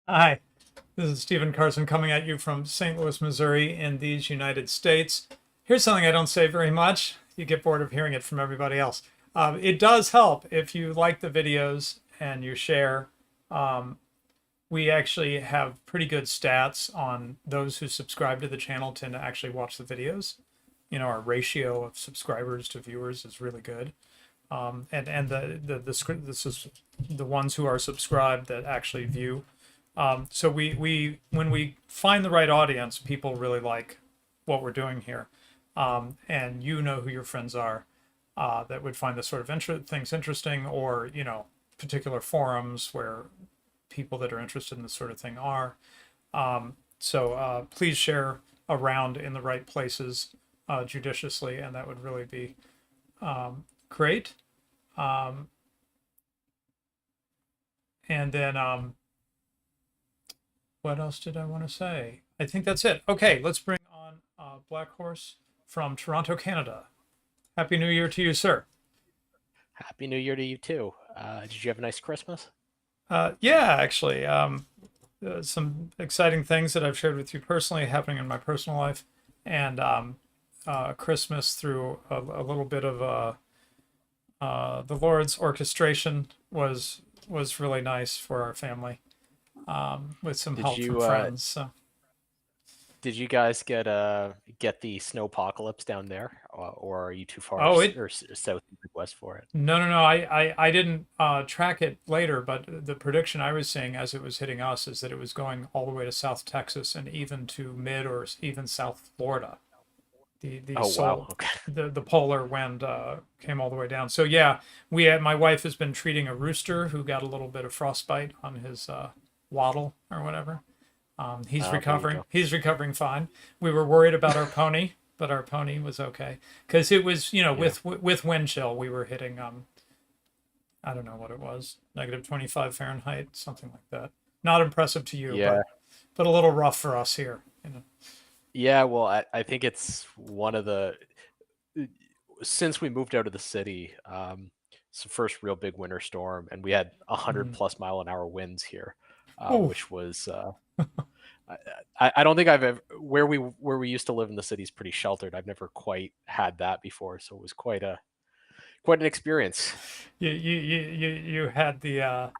Hi, this is Stephen Carson coming at you from St. Louis, Missouri, in these United States. Here's something I don't say very much. You get bored of hearing it from everybody else. It does help if you like the videos and you share. Um, we actually have pretty good stats on those who subscribe to the channel tend to actually watch the videos. You know, our ratio of subscribers to viewers is really good. And this is the ones who are subscribed that actually view. So we when we find the right audience, people really like what we're doing here, and you know who your friends are that would find this sort of things interesting, or particular forums where people that are interested in this sort of thing are. So please share around in the right places judiciously, and that would really be great. Um, and then what else did I want to say? I think that's it. Okay, let's bring on Black Horse from Toronto, Canada. Happy New Year to you, sir. Happy New Year to you too. Did you have a nice Christmas? Yeah, actually, some exciting things that I've shared with you personally happening in my personal life, and Christmas through a little bit of the Lord's orchestration was really nice for our family, with some Did help from you friends. So. did you guys get the snowpocalypse down there, or are you too far Oh, it south and west for it? No. I didn't track it later, but the prediction I was seeing as it was hitting us is that it was going all the way to South Texas and even to mid or even South Florida. The Oh wow. sol Okay. the polar wind came all the way down. So yeah, my wife has been treating a rooster who got a little bit of frostbite on his wattle or whatever. He's There you recovering. go. He's recovering fine. We were worried about our pony, but our pony was okay because it was, Yeah. with wind chill, we were hitting I don't know what it was, -25 Fahrenheit, something like that. Not impressive to you, Yeah. but a little rough for us here. Yeah. Well, I think it's one of the since we moved out of the city, it's the first real big winter storm, and we had 100 Mm. plus mile an hour winds here, Oh, which was I don't think I've ever where we used to live in the city is pretty sheltered. I've never quite had that before, so it was quite an experience. you had the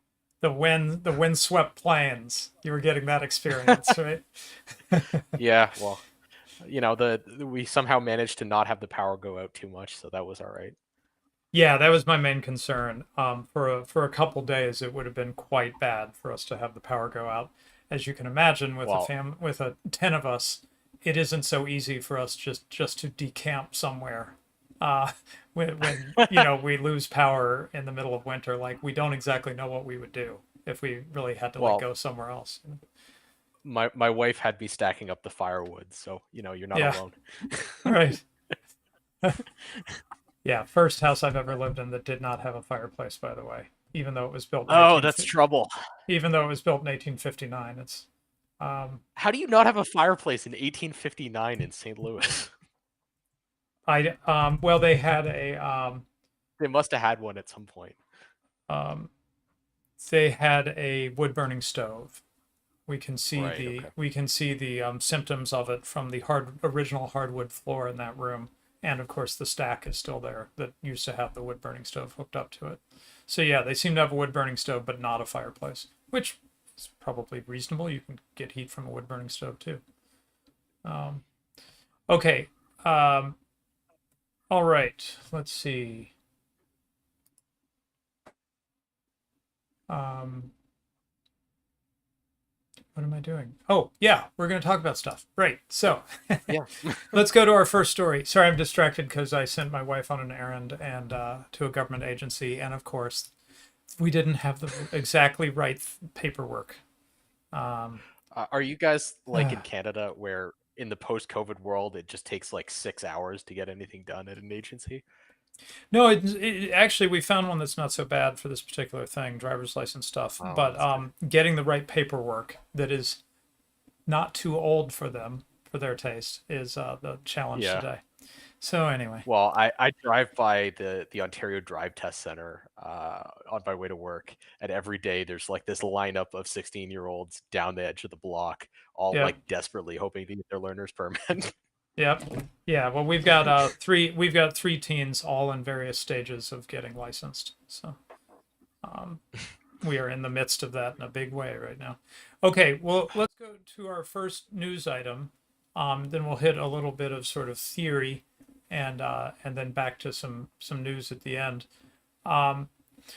windswept plains. You were getting that experience, right? Yeah, well, we somehow managed to not have the power go out too much, so that was all right. Yeah, that was my main concern. For a couple days, it would have been quite bad for us to have the power go out. As you can imagine, with Well, with a 10 of us, it isn't so easy for us just to decamp somewhere. Uh, when we lose power in the middle of winter, like we don't exactly know what we would do if we really had to like well, go somewhere else. my wife had me stacking up the firewood, so you're not Yeah, alone. right. Yeah, first house I've ever lived in that did not have a fireplace, by the way, even though it was built in Oh, that's trouble. even though it was built in 1859. It's um, How do you not have a fireplace in 1859 in St. Louis? well, they had a They must have had one at some point. um, they had a wood burning stove. Right. Okay. We can see the symptoms of it from the original hardwood floor in that room, and of course the stack is still there that used to have the wood burning stove hooked up to it. So yeah, they seem to have a wood burning stove, but not a fireplace, which is probably reasonable. You can get heat from a wood burning stove too. Um, okay. Um, all right. Let's see. Um, what am I doing? Oh, yeah, we're going to talk about stuff. Right. So Yeah. let's go to our first story. Sorry, I'm distracted because I sent my wife on an errand and to a government agency. And of course, we didn't have the exactly right paperwork. Um, Are you guys like in Canada where in the post-COVID world it just takes like 6 hours to get anything done at an agency? no, actually, we found one that's not so bad for this particular thing, driver's license stuff. Oh, But that's good. getting the right paperwork that is not too old for them, for their taste, is the challenge Yeah. today. So anyway, Well, I drive by the Ontario Drive Test Center on my way to work, and every day there's like this lineup of 16-year-olds down the edge of the block, all yeah, like desperately hoping to get their learner's permit. yeah, yeah. Well, we've got three teens all in various stages of getting licensed. So um, we are in the midst of that in a big way right now. Okay, well, let's go to our first news item. Then we'll hit a little bit of sort of theory, and then back to some news at the end. Um,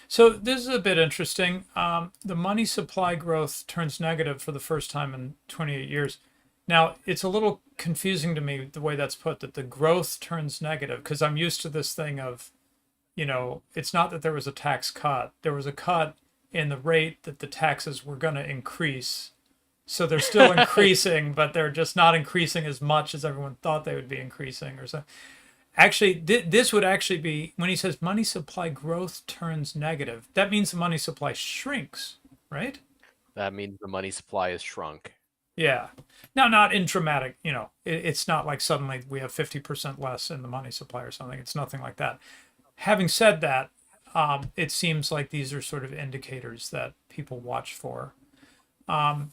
so this is a bit interesting. The money supply growth turns negative for the first time in 28 years. Now, it's a little confusing to me the way that's put, that the growth turns negative, because I'm used to this thing of, it's not that there was a tax cut. There was a cut in the rate that the taxes were going to increase. So they're still increasing, but they're just not increasing as much as everyone thought they would be increasing or so. Actually, this would actually be when he says money supply growth turns negative. That means the money supply shrinks, right? That means the money supply is shrunk. Yeah. Now, not in dramatic, it's not like suddenly we have 50% less in the money supply or something. It's nothing like that. Having said that, it seems like these are sort of indicators that people watch for. Um,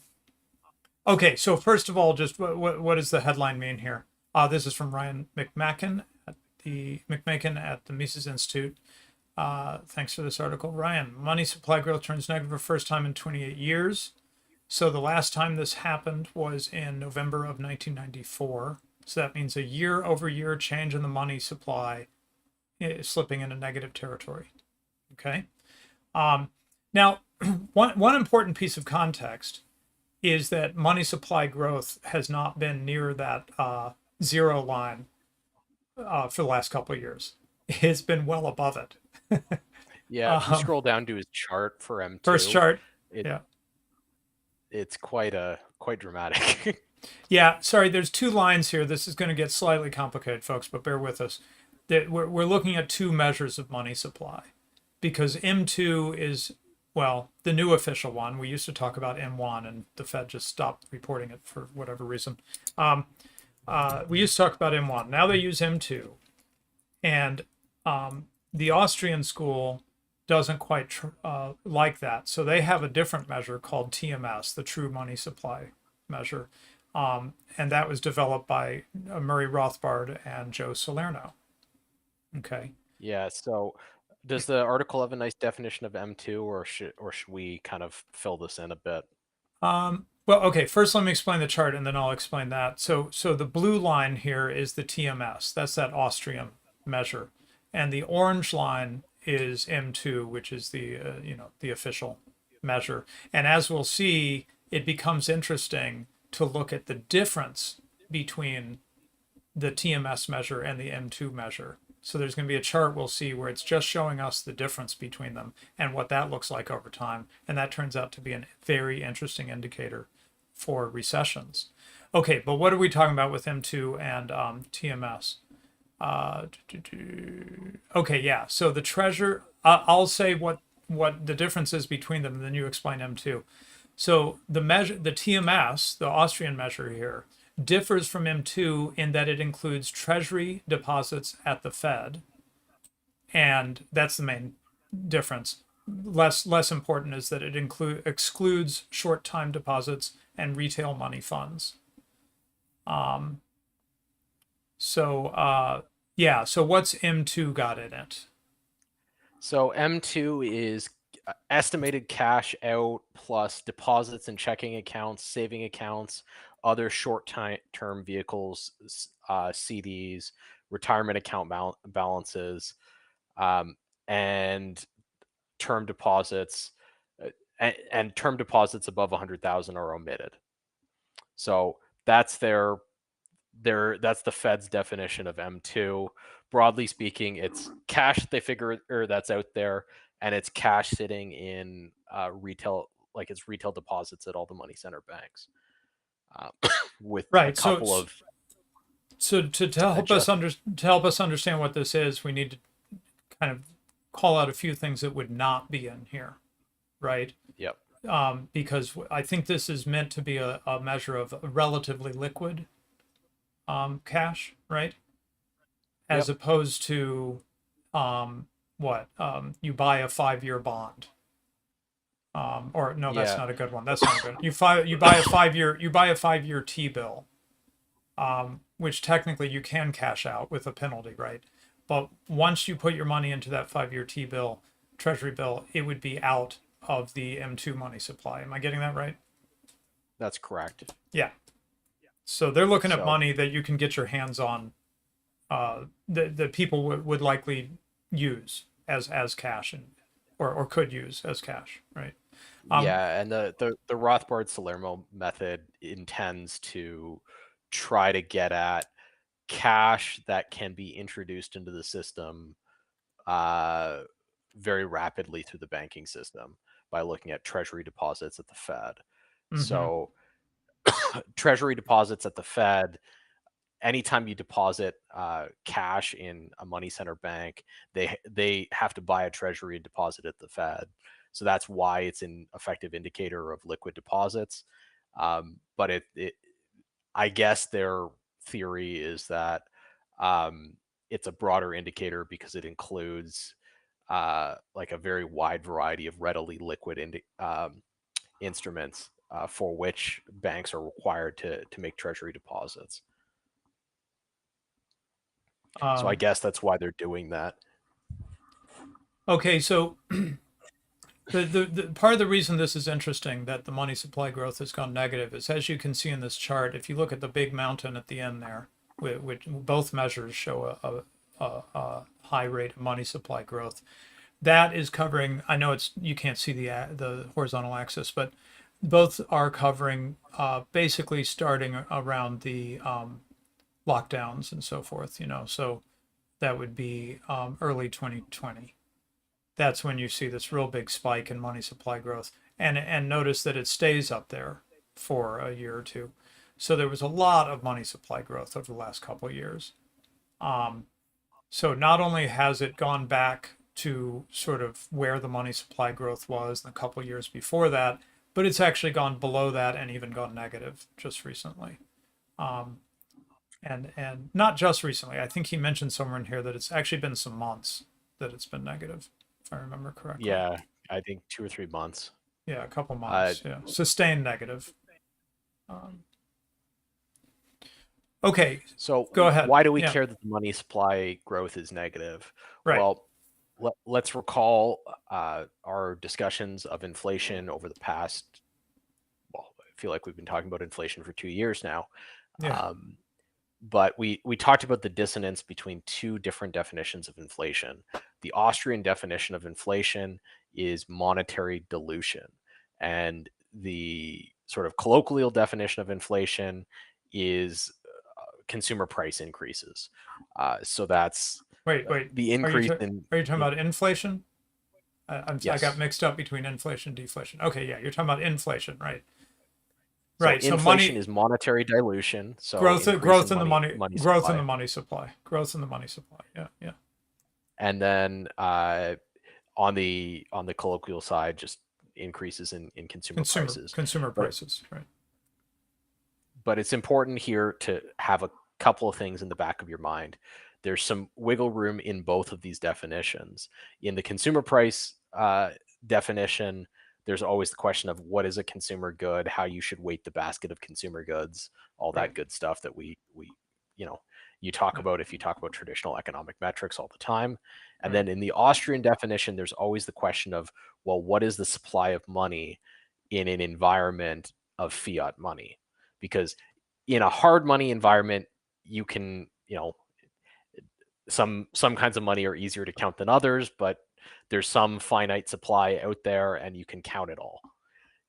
okay, so first of all, just what does the headline mean here? This is from Ryan McMacken at the Mises Institute. Thanks for this article, Ryan. Money supply growth turns negative for the first time in 28 years. So the last time this happened was in November of 1994. So that means a year-over-year change in the money supply is slipping into negative territory. Okay. Now, one important piece of context is that money supply growth has not been near that zero line for the last couple of years. It's been well above it. Yeah, if you scroll down to his chart for First M2, chart. it Yeah. it's quite dramatic. Yeah. Sorry, there's two lines here. This is going to get slightly complicated, folks, but bear with us. That we're looking at two measures of money supply because M2 is, well, the new official one. We used to talk about M1 and the Fed just stopped reporting it for whatever reason. We used to talk about M1. Now they use M2. And the Austrian school doesn't quite like that. So they have a different measure called TMS, the true money supply measure. And that was developed by Murray Rothbard and Joe Salerno. Okay. Yeah, so does the article have a nice definition of M2, or should we kind of fill this in a bit? Well, okay. First, let me explain the chart, and then I'll explain that. So the blue line here is the TMS. That's that Austrian measure, and the orange line is M2, which is the official measure. And as we'll see, it becomes interesting to look at the difference between the TMS measure and the M2 measure. So there's going to be a chart we'll see where it's just showing us the difference between them and what that looks like over time. And that turns out to be a very interesting indicator for recessions. Okay, but what are we talking about with M2 and TMS? Okay, yeah. So the treasure, I'll say what the difference is between them, and then you explain M2. So the TMS, the Austrian measure here, differs from M2 in that it includes treasury deposits at the Fed, and that's the main difference. Less important is that it excludes short-time deposits and retail money funds. Yeah. So what's M2 got in it? So M2 is estimated cash out plus deposits in checking accounts, saving accounts, other short-term vehicles, CDs, retirement account balances, and term deposits, and term deposits above 100,000 are omitted. So that's that's the Fed's definition of M2. Broadly speaking, it's cash they figure or that's out there, and it's cash sitting in retail, like it's retail deposits at all the money center banks, with a Right. couple of To help us understand what this is, we need to kind of call out a few things that would not be in here, right? Yep. Because I think this is meant to be a measure of relatively liquid cash, right? as Yep. opposed to you buy a 5-year bond. Or no, that's Yeah. not a good one. That's not good. You buy a 5-year T-bill, which technically you can cash out with a penalty, right? But once you put your money into that 5-year T-bill, Treasury bill, it would be out of the M2 money supply. Am I getting that right? That's correct. Yeah. So they're looking at So money that you can get your hands on, that people would likely use as cash, or could use as cash, right? Um, yeah, and the Rothbard-Salerno method intends to try to get at cash that can be introduced into the system uh, very rapidly through the banking system by looking at treasury deposits at the Fed. mhm. So treasury deposits at the Fed, anytime you deposit cash in a money center bank, they have to buy a treasury and deposit at the Fed. So that's why it's an effective indicator of liquid deposits. But I guess their theory is that um, it's a broader indicator because it includes like a very wide variety of readily liquid instruments for which banks are required to make treasury deposits. So I Um, guess that's why they're doing that. okay, so the part of the reason this is interesting that the money supply growth has gone negative is, as you can see in this chart, if you look at the big mountain at the end there, which both measures show a high rate of money supply growth. That is covering. I know it's you can't see the horizontal axis, but both are covering basically starting around the lockdowns and so forth. So that would be early 2020. That's when you see this real big spike in money supply growth, and notice that it stays up there for a year or two. So there was a lot of money supply growth over the last couple of years. Um, so not only has it gone back to sort of where the money supply growth was in a couple of years before that, but it's actually gone below that and even gone negative just recently. Um, and not just recently. I think he mentioned somewhere in here that it's actually been some months that it's been negative, if I remember correctly. Yeah, I think 2 or 3 months. Yeah, a couple Uh, months. Yeah, sustained negative. Um, okay, so go ahead. why do we Yeah, care that the money supply growth is negative? right. Well, let's recall our discussions of inflation over the past. Well, I feel like we've been talking about inflation for 2 years now. Yeah, Um, but we talked about the dissonance between two different definitions of inflation. The Austrian definition of inflation is monetary dilution, and the sort of colloquial definition of inflation is consumer price increases. So that's wait. the Are you increase in, are you talking about inflation? I got yes. mixed up between inflation and deflation. Okay, yeah, you're talking about inflation, right? So Right. So inflation money is monetary dilution, so growth increase growth in in the money growth in supply, the money supply. Growth in the money supply. Yeah, yeah. and then on the colloquial side, just increases in consumer prices. Consumer But prices, right? but it's important here to have a couple of things in the back of your mind. There's some wiggle room in both of these definitions. In the consumer price definition, there's always the question of what is a consumer good, how you should weight the basket of consumer goods, all Right. that good stuff that we you know you talk Yeah. about if you talk about traditional economic metrics all the time. And Right. then in the Austrian definition, there's always the question of, well, what is the supply of money in an environment of fiat money? Because in a hard money environment, you can, some kinds of money are easier to count than others, but there's some finite supply out there and you can count it all.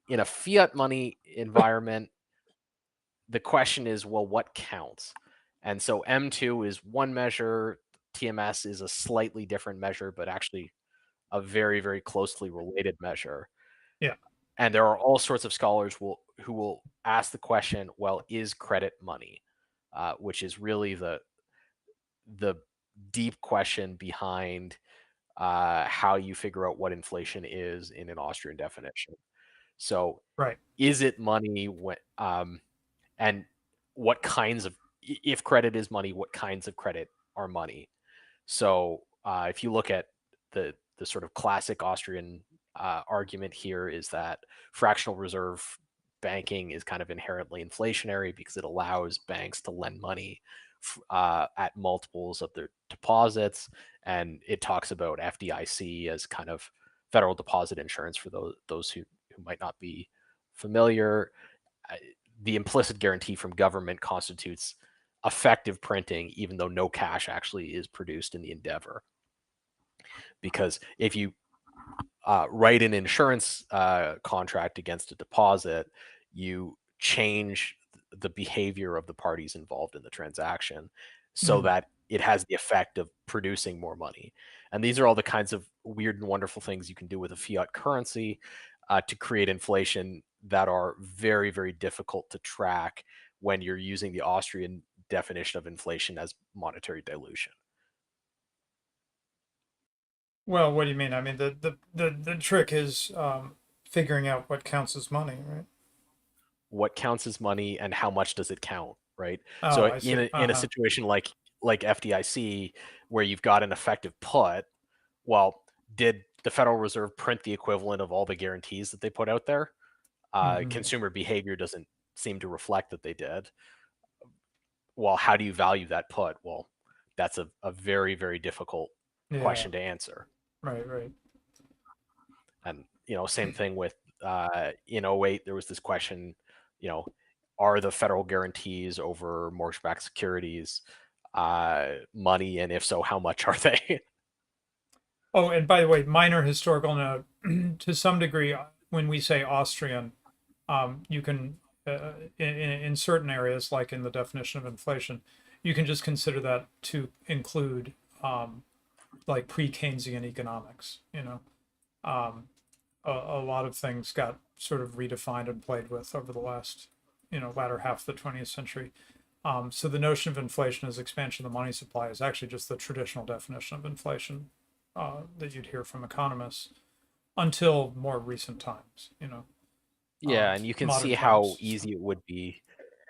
In a fiat money environment, the question is, well, what counts? And so M2 is one measure, TMS is a slightly different measure, but actually a very, very closely related measure. Yeah. And there are all sorts of scholars who will ask the question, well, is credit money? Which is really the deep question behind how you figure out what inflation is in an Austrian definition. So, Right. is it money? And what kinds of, if credit is money, what kinds of credit our money. So if you look at the sort of classic Austrian argument here is that fractional reserve banking is kind of inherently inflationary because it allows banks to lend money at multiples of their deposits, and it talks about FDIC as kind of federal deposit insurance for those who might not be familiar. The implicit guarantee from government constitutes effective printing, even though no cash actually is produced in the endeavor. Because if you write an insurance contract against a deposit, you change the behavior of the parties involved in the transaction so Mm. that it has the effect of producing more money. And these are all the kinds of weird and wonderful things you can do with a fiat currency to create inflation that are very, very difficult to track when you're using the Austrian definition of inflation as monetary dilution. Well, what do you mean? I mean, the trick is figuring out what counts as money, right? What counts as money and how much does it count, right? Oh, So I in see. a Uh-huh. situation like FDIC where you've got an effective put, well, did the Federal Reserve print the equivalent of all the guarantees that they put out there? Hmm. Consumer behavior doesn't seem to reflect that they did. Well, how do you value that put? Well, that's a very, very difficult Yeah. question to answer. Right. Right. And same thing with in '08, there was this question, you know, are the federal guarantees over mortgage-backed securities money, and if so, how much are they? Oh, and by the way, minor historical note. To some degree, when we say Austrian, you can, in certain areas, like in the definition of inflation, you can just consider that to include like pre-Keynesian economics. Um, a lot of things got sort of redefined and played with over the last, latter half of the 20th century. So the notion of inflation as expansion of the money supply is actually just the traditional definition of inflation that you'd hear from economists until more recent times, Yeah, and you can modern see how times. So, easy it would be,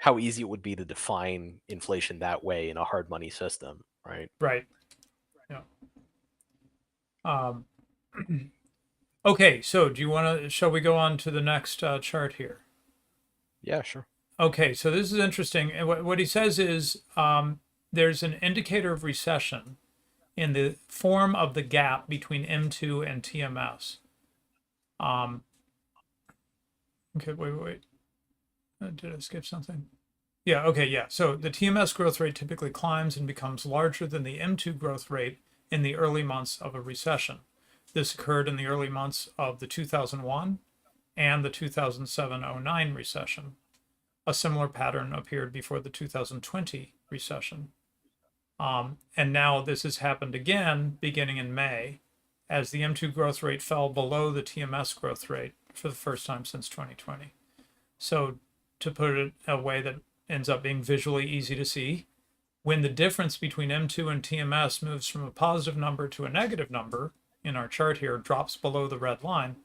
to define inflation that way in a hard money system, right? right. Yeah. Um, okay. So do you want to, shall we go on to the next chart here? Yeah, sure. Okay. So this is interesting. And what he says is there's an indicator of recession in the form of the gap between M2 and TMS. Um, okay, wait. Did I skip something? Yeah, okay, yeah. So the TMS growth rate typically climbs and becomes larger than the M2 growth rate in the early months of a recession. This occurred in the early months of the 2001 and the 2007-09 recession. A similar pattern appeared before the 2020 recession. And now this has happened again beginning in May as the M2 growth rate fell below the TMS growth rate for the first time since 2020. So, to put it in a way that ends up being visually easy to see, when the difference between M2 and TMS moves from a positive number to a negative number in our chart here, drops below the red line,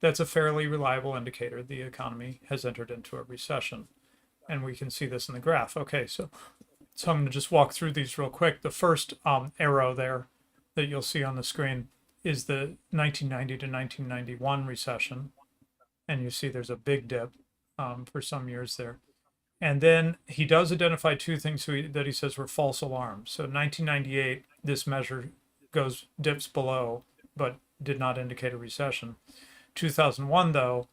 that's a fairly reliable indicator the economy has entered into a recession. And we can see this in the graph. Okay, so I'm going to just walk through these real quick. The first arrow there that you'll see on the screen is the 1990 to 1991 recession. And you see there's a big dip for some years there. And then he does identify two things that he says were false alarms. So 1998, this measure dips below, but did not indicate a recession. 2001, though,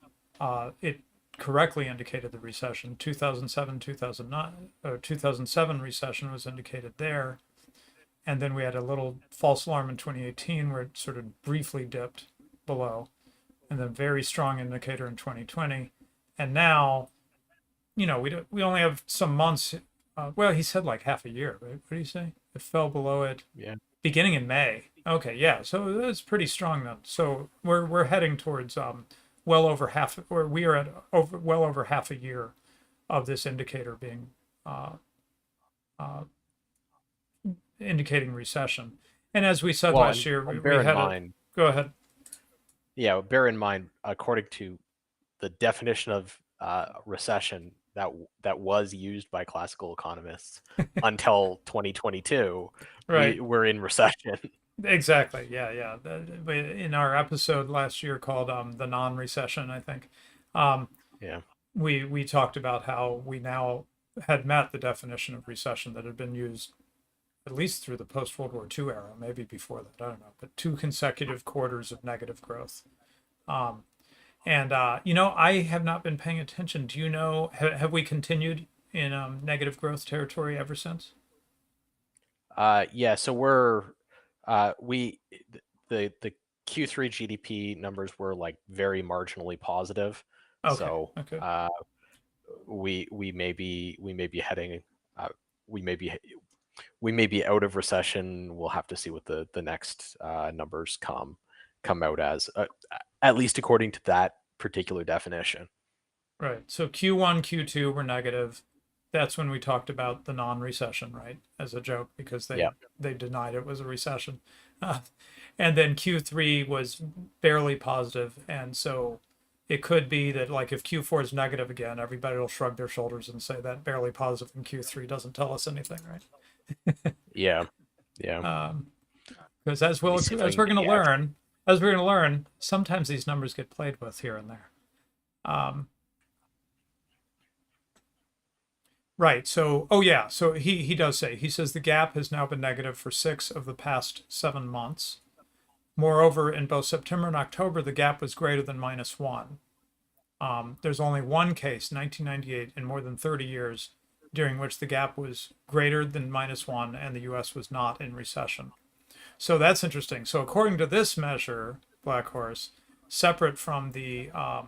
it correctly indicated the recession. 2007, 2009, or 2007 recession was indicated there. And then we had a little false alarm in 2018 where it sort of briefly dipped below, and then very strong indicator in 2020. And now, we only have some months. Well, he said like half a year, right? What did he say? It fell below it Yeah. beginning in May. Okay, yeah, so that's pretty strong then. So we're heading towards well over half, or we are at well over half a year of this indicator being uh, uh, indicating recession. And as we said Well, last and, year, and we bear in had a mind, go ahead. yeah, bear in mind, according to the definition of recession that was used by classical economists until 2022. Right. We're in recession. Exactly. Yeah. Yeah. In our episode last year called the non-recession, I think, um, Yeah. we talked about how we now had met the definition of recession that had been used at least through the post World War II era, maybe before that, I don't know, but 2 consecutive quarters of negative growth. Um, and I have not been paying attention. Do you know? Have we continued in negative growth territory ever since? Yeah. So we're we the Q3 GDP numbers were like very marginally positive. Okay. So Okay. we may be heading we may be we may be out of recession. We'll have to see what the next numbers come out as, at least according to that particular definition. Right. So Q1, Q2 were negative. That's when we talked about the non-recession, right? As a joke because Yeah. they denied it was a recession. Uh, and then Q3 was barely positive, and so it could be that like if Q4 is negative again, everybody will shrug their shoulders and say that barely positive in Q3 doesn't tell us anything, right? Yeah. Yeah. Because as Let me well see if I as can we're get going to the actual. learn, sometimes these numbers get played with here and there. Um, Right. So, oh yeah. So he does say he says the gap has now been negative for 6 of the past 7 months. Moreover, in both September and October, the gap was greater than -1. There's only one case, 1998, in more than 30 years, during which the gap was greater than -1 and the U.S. was not in recession. So that's interesting. So according to this measure, Black Horse, separate from the uh,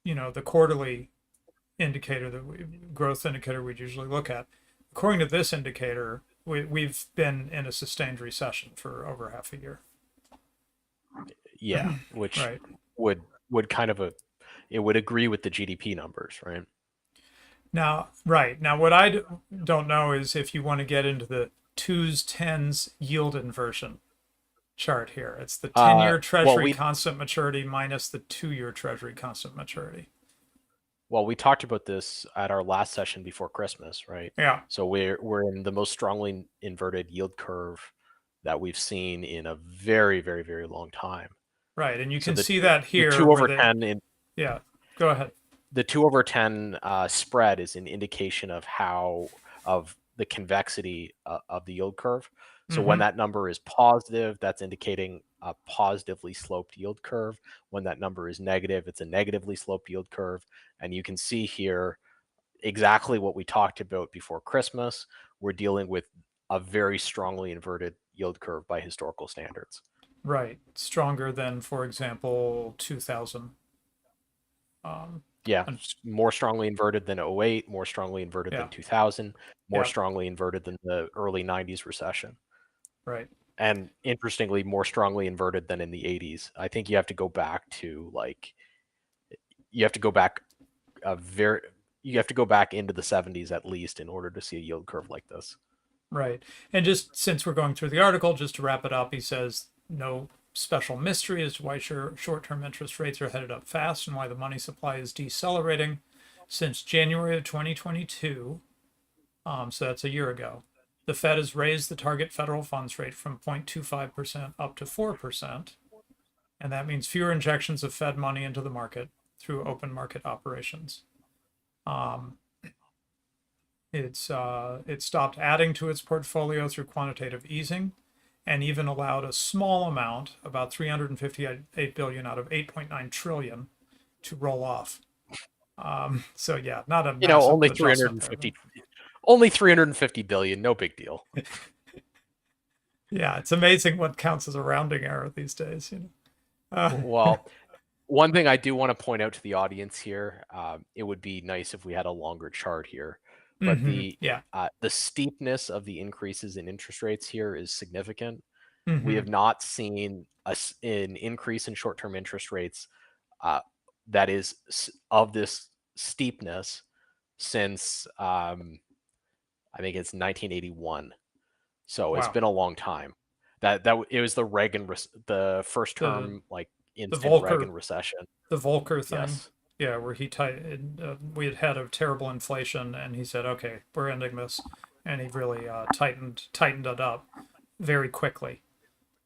the quarterly indicator growth indicator we'd usually look at. According to this indicator, we've been in a sustained recession for over half a year. Yeah, which Right. would kind of it would agree with the GDP numbers, right? Now, right. Now, what I don't know is if you want to get into the twos, tens yield inversion chart here. It's the 10-year Well, treasury we constant maturity minus the 2-year treasury constant maturity. well we talked about this at our last session before Christmas, right? Yeah. So we're in the most strongly inverted yield curve that we've seen in a very, very, very long time. Right. And you So can see that the here two where over they, ten in yeah, go ahead. the 2/10 spread is an indication of the convexity of the yield curve. So when Mm-hmm. that number is positive, that's indicating a positively sloped yield curve. When that number is negative, it's a negatively sloped yield curve. And you can see here exactly what we talked about before Christmas. We're dealing with a very strongly inverted yield curve by historical standards. Right. Stronger than, for example, 2000. Yeah, And more strongly inverted than '08, more strongly inverted yeah. than 2000, more Yeah. strongly inverted than the early '90s recession. Right. And interestingly, more strongly inverted than in the '80s. I think you have to go back to you have to go back a very you have to go back into the '70s at least in order to see a yield curve like this. Right. And just since we're going through the article, just to wrap it up, he says no special mystery as to why short-term interest rates are headed up fast and why the money supply is decelerating since January of 2022. So that's a year ago. The Fed has raised the target federal funds rate from 0.25% up to 4%. And that means fewer injections of Fed money into the market through open market operations. Um, it stopped adding to its portfolio through quantitative easing, and even allowed a small amount, about 358 billion out of 8.9 trillion, to roll off. So yeah, not a massive Only adjustment 350 only 350 billion, no big deal. Yeah, it's amazing what counts as a rounding error these days. Well, one thing I do want to point out to the audience here, it would be nice if we had a longer chart here, but Yeah. the steepness of the increases in interest rates here is significant. We Mm-hmm. have not seen an increase in short-term interest rates that is of this steepness since I think it's 1981. So it's Wow. been a long time. It was the first The term like the instant Volcker Reagan recession. the Volcker thing. Yes. Yeah, where we had had a terrible inflation, and he said, "Okay, we're ending this," and he really tightened it up very quickly.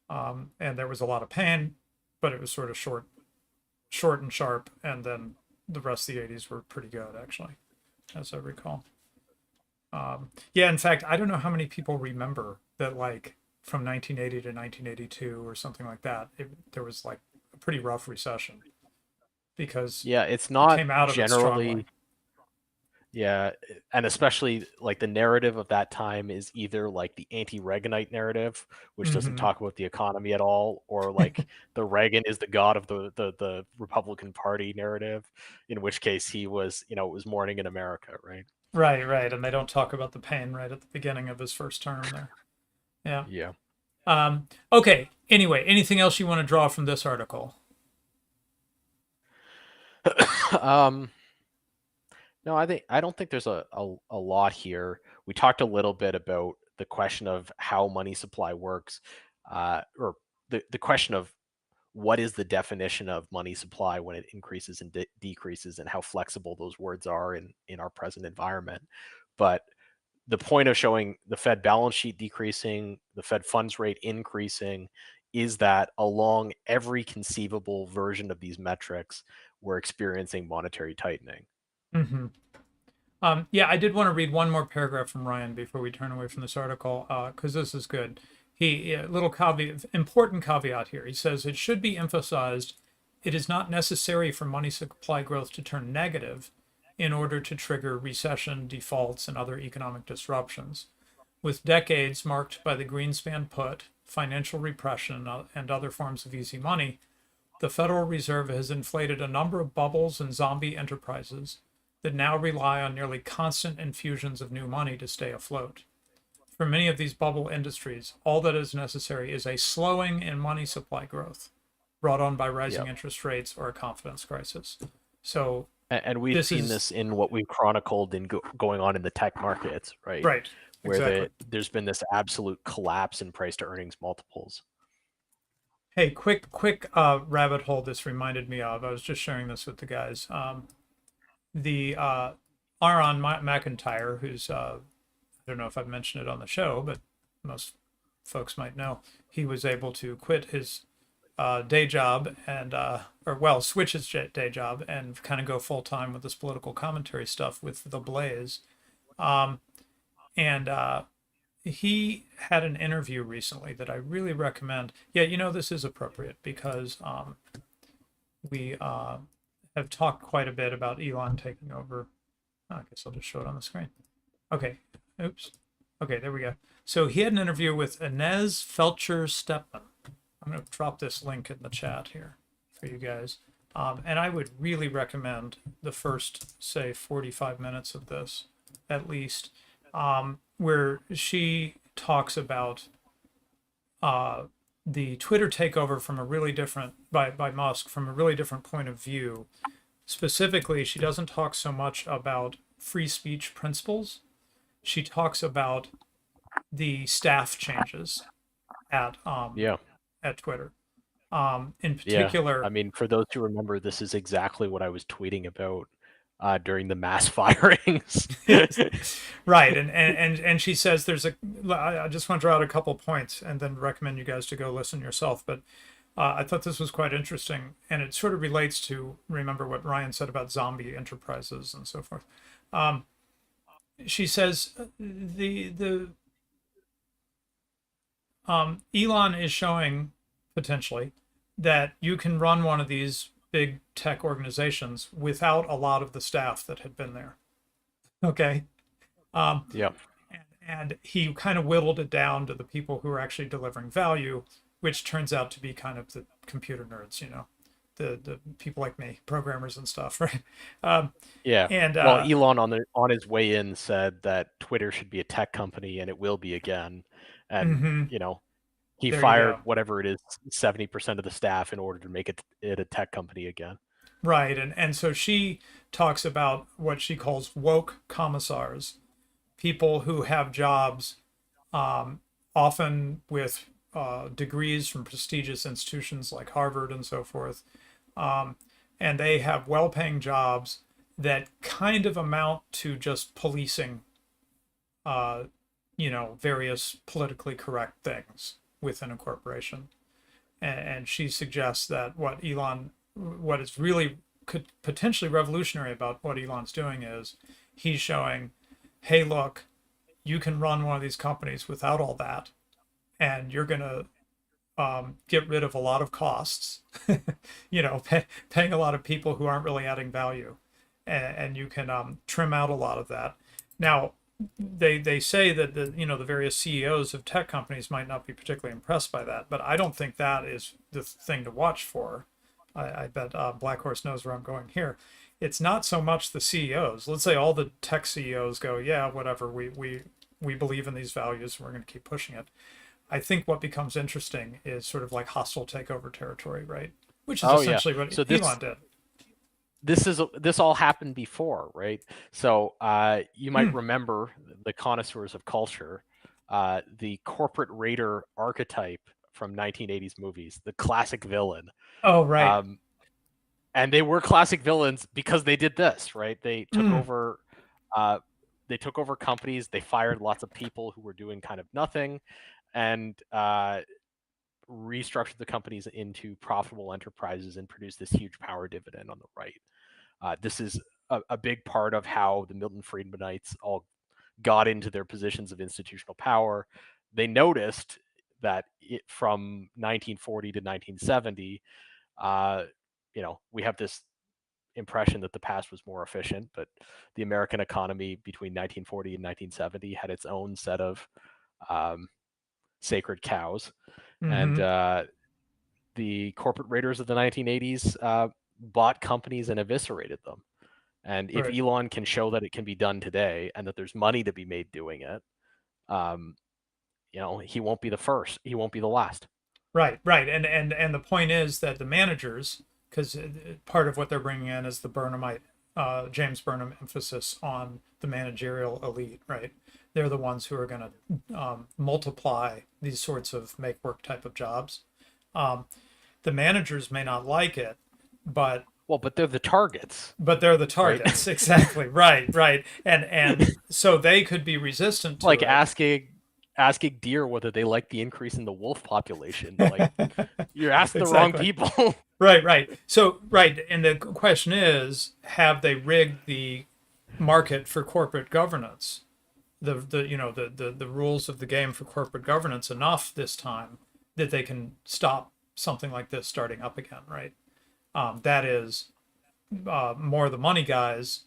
And there was a lot of pain, but it was sort of short and sharp. And then the rest of the '80s were pretty good, actually, as I recall. Yeah, in fact, I don't know how many people remember that, like from 1980 to 1982 or something like that. There was like a pretty rough recession because Yeah, it's we not came out of it strongly. generally. Yeah, and especially like the narrative of that time is either like the anti-Reaganite narrative, which doesn't Hmm. talk about the economy at all, or like the Reagan is the god of the Republican Party narrative, in which case he was, it was morning in America, right? Right, right. And they don't talk about the pain right at the beginning of his first term there. Yeah. Yeah. Okay. Anyway, anything else you want to draw from this article? um, no, I don't think there's a lot here. We talked a little bit about the question of how money supply works, or the question of what is the definition of money supply when it increases and decreases, and how flexible those words are in our present environment. But the point of showing the Fed balance sheet decreasing, the Fed funds rate increasing, is that along every conceivable version of these metrics, we're experiencing monetary tightening. Hmm. Yeah, I did want to read one more paragraph from Ryan before we turn away from this article, because this is good. Little caveat, important caveat here. He says it should be emphasized it is not necessary for money supply growth to turn negative in order to trigger recession, defaults, and other economic disruptions. With decades marked by the Greenspan put, financial repression, and other forms of easy money, the Federal Reserve has inflated a number of bubbles and zombie enterprises that now rely on nearly constant infusions of new money to stay afloat. For many of these bubble industries, all that is necessary is a slowing in money supply growth brought on by rising Yep. interest rates or a confidence crisis. So And we've this seen is this in what we've chronicled in going on in the tech markets, right? right, Where exactly. there's been this absolute collapse in price to earnings multiples. Hey, quick rabbit hole this reminded me of. I was just sharing this with the guys. The Aaron McIntyre, who's I don't know if I've mentioned it on the show, but most folks might know, he was able to quit his day job and or well, switch his day job and kind of go full time with this political commentary stuff with the Blaze. Um, and he had an interview recently that I really recommend. Yeah, this is appropriate because we have talked quite a bit about Elon taking over. Oh, I guess I'll just show it on the screen. Okay. Oops. Okay, there we go. So he had an interview with Inez Felcher Stepman. I'm going to drop this link in the chat here for you guys. And I would really recommend the first, say, 45 minutes of this, at least, where she talks about the Twitter takeover from a really different, by Musk, from a really different point of view. Specifically, she doesn't talk so much about free speech principles. She talks about the staff changes at Yeah. at Twitter. In Yeah. I particular, mean, for those who remember, this is exactly what I was tweeting about during the mass firings. right, and she says there's a. I just want to draw out a couple points and then recommend you guys to go listen yourself. But I thought this was quite interesting, and it sort of relates to remember what Ryan said about zombie enterprises and so forth. She says the Elon is showing potentially that you can run one of these big tech organizations without a lot of the staff that had been there. Okay. Um, Yeah. and he kind of whittled it down to the people who are actually delivering value, which turns out to be kind of the computer nerds, the people like me, programmers and stuff, right? Um, Yeah. and Well, Elon on his way in said that Twitter should be a tech company, and it will be again. And mhm, he there you fired go. whatever it is, 70% of the staff in order to make it a tech company again. Right. And so she talks about what she calls woke commissars, people who have jobs, um, often with degrees from prestigious institutions like Harvard and so forth, um, and they have well-paying jobs that kind of amount to just policing, uh, various politically correct things within a corporation. And she suggests that what is really could potentially revolutionary about what Elon's doing is he's showing, hey, look, you can run one of these companies without all that, and you're going to get rid of a lot of costs, paying a lot of people who aren't really adding value, and you can trim out a lot of that. Now, they say that the various CEOs of tech companies might not be particularly impressed by that, but I don't think that is the thing to watch for. I bet Black Horse knows where I'm going here. It's not so much the CEOs. Let's say all the tech CEOs go, yeah, whatever, we believe in these values, and we're going to keep pushing it. I think what becomes interesting is sort of like hostile takeover territory, right? Which is Oh yeah. essentially what So Elon did. this all happened before, right? So you might Mm. remember, the connoisseurs of culture, the corporate raider archetype from 1980s movies, the classic villain. Oh, right. Um, and they were classic villains because they did this, right? Mm. Uh, they took over companies, they fired lots of people who were doing kind of nothing, and restructured the companies into profitable enterprises and produced this huge power dividend on the right. This is a big part of how the Milton Friedmanites all got into their positions of institutional power. They noticed that from 1940 to 1970, we have this impression that the past was more efficient, but the American economy between 1940 and 1970 had its own set of um, sacred cows, and Mm-hmm. the corporate raiders of the 1980s bought companies and eviscerated them. And if Right. Elon can show that it can be done today and that there's money to be made doing it, um, he won't be the first. He won't be the last. Right. Right. And the point is that the managers, because part of what they're bringing in is the Burnhamite, James Burnham emphasis on the managerial elite, right? They're the ones who are going to multiply these sorts of make work type of jobs. Um, the managers may not like it, but Well, but they're the targets, they're the right? targets. Exactly. Right. Right. And so they could be resistant to Like it. asking deer whether they like the increase in the wolf population. Like, you're asking the wrong Exactly. people. Right. Right. So right. And the question is, have they rigged the market for corporate governance? The rules of the game for corporate governance enough this time that they can stop something like this starting up again, right? That is more the money guys.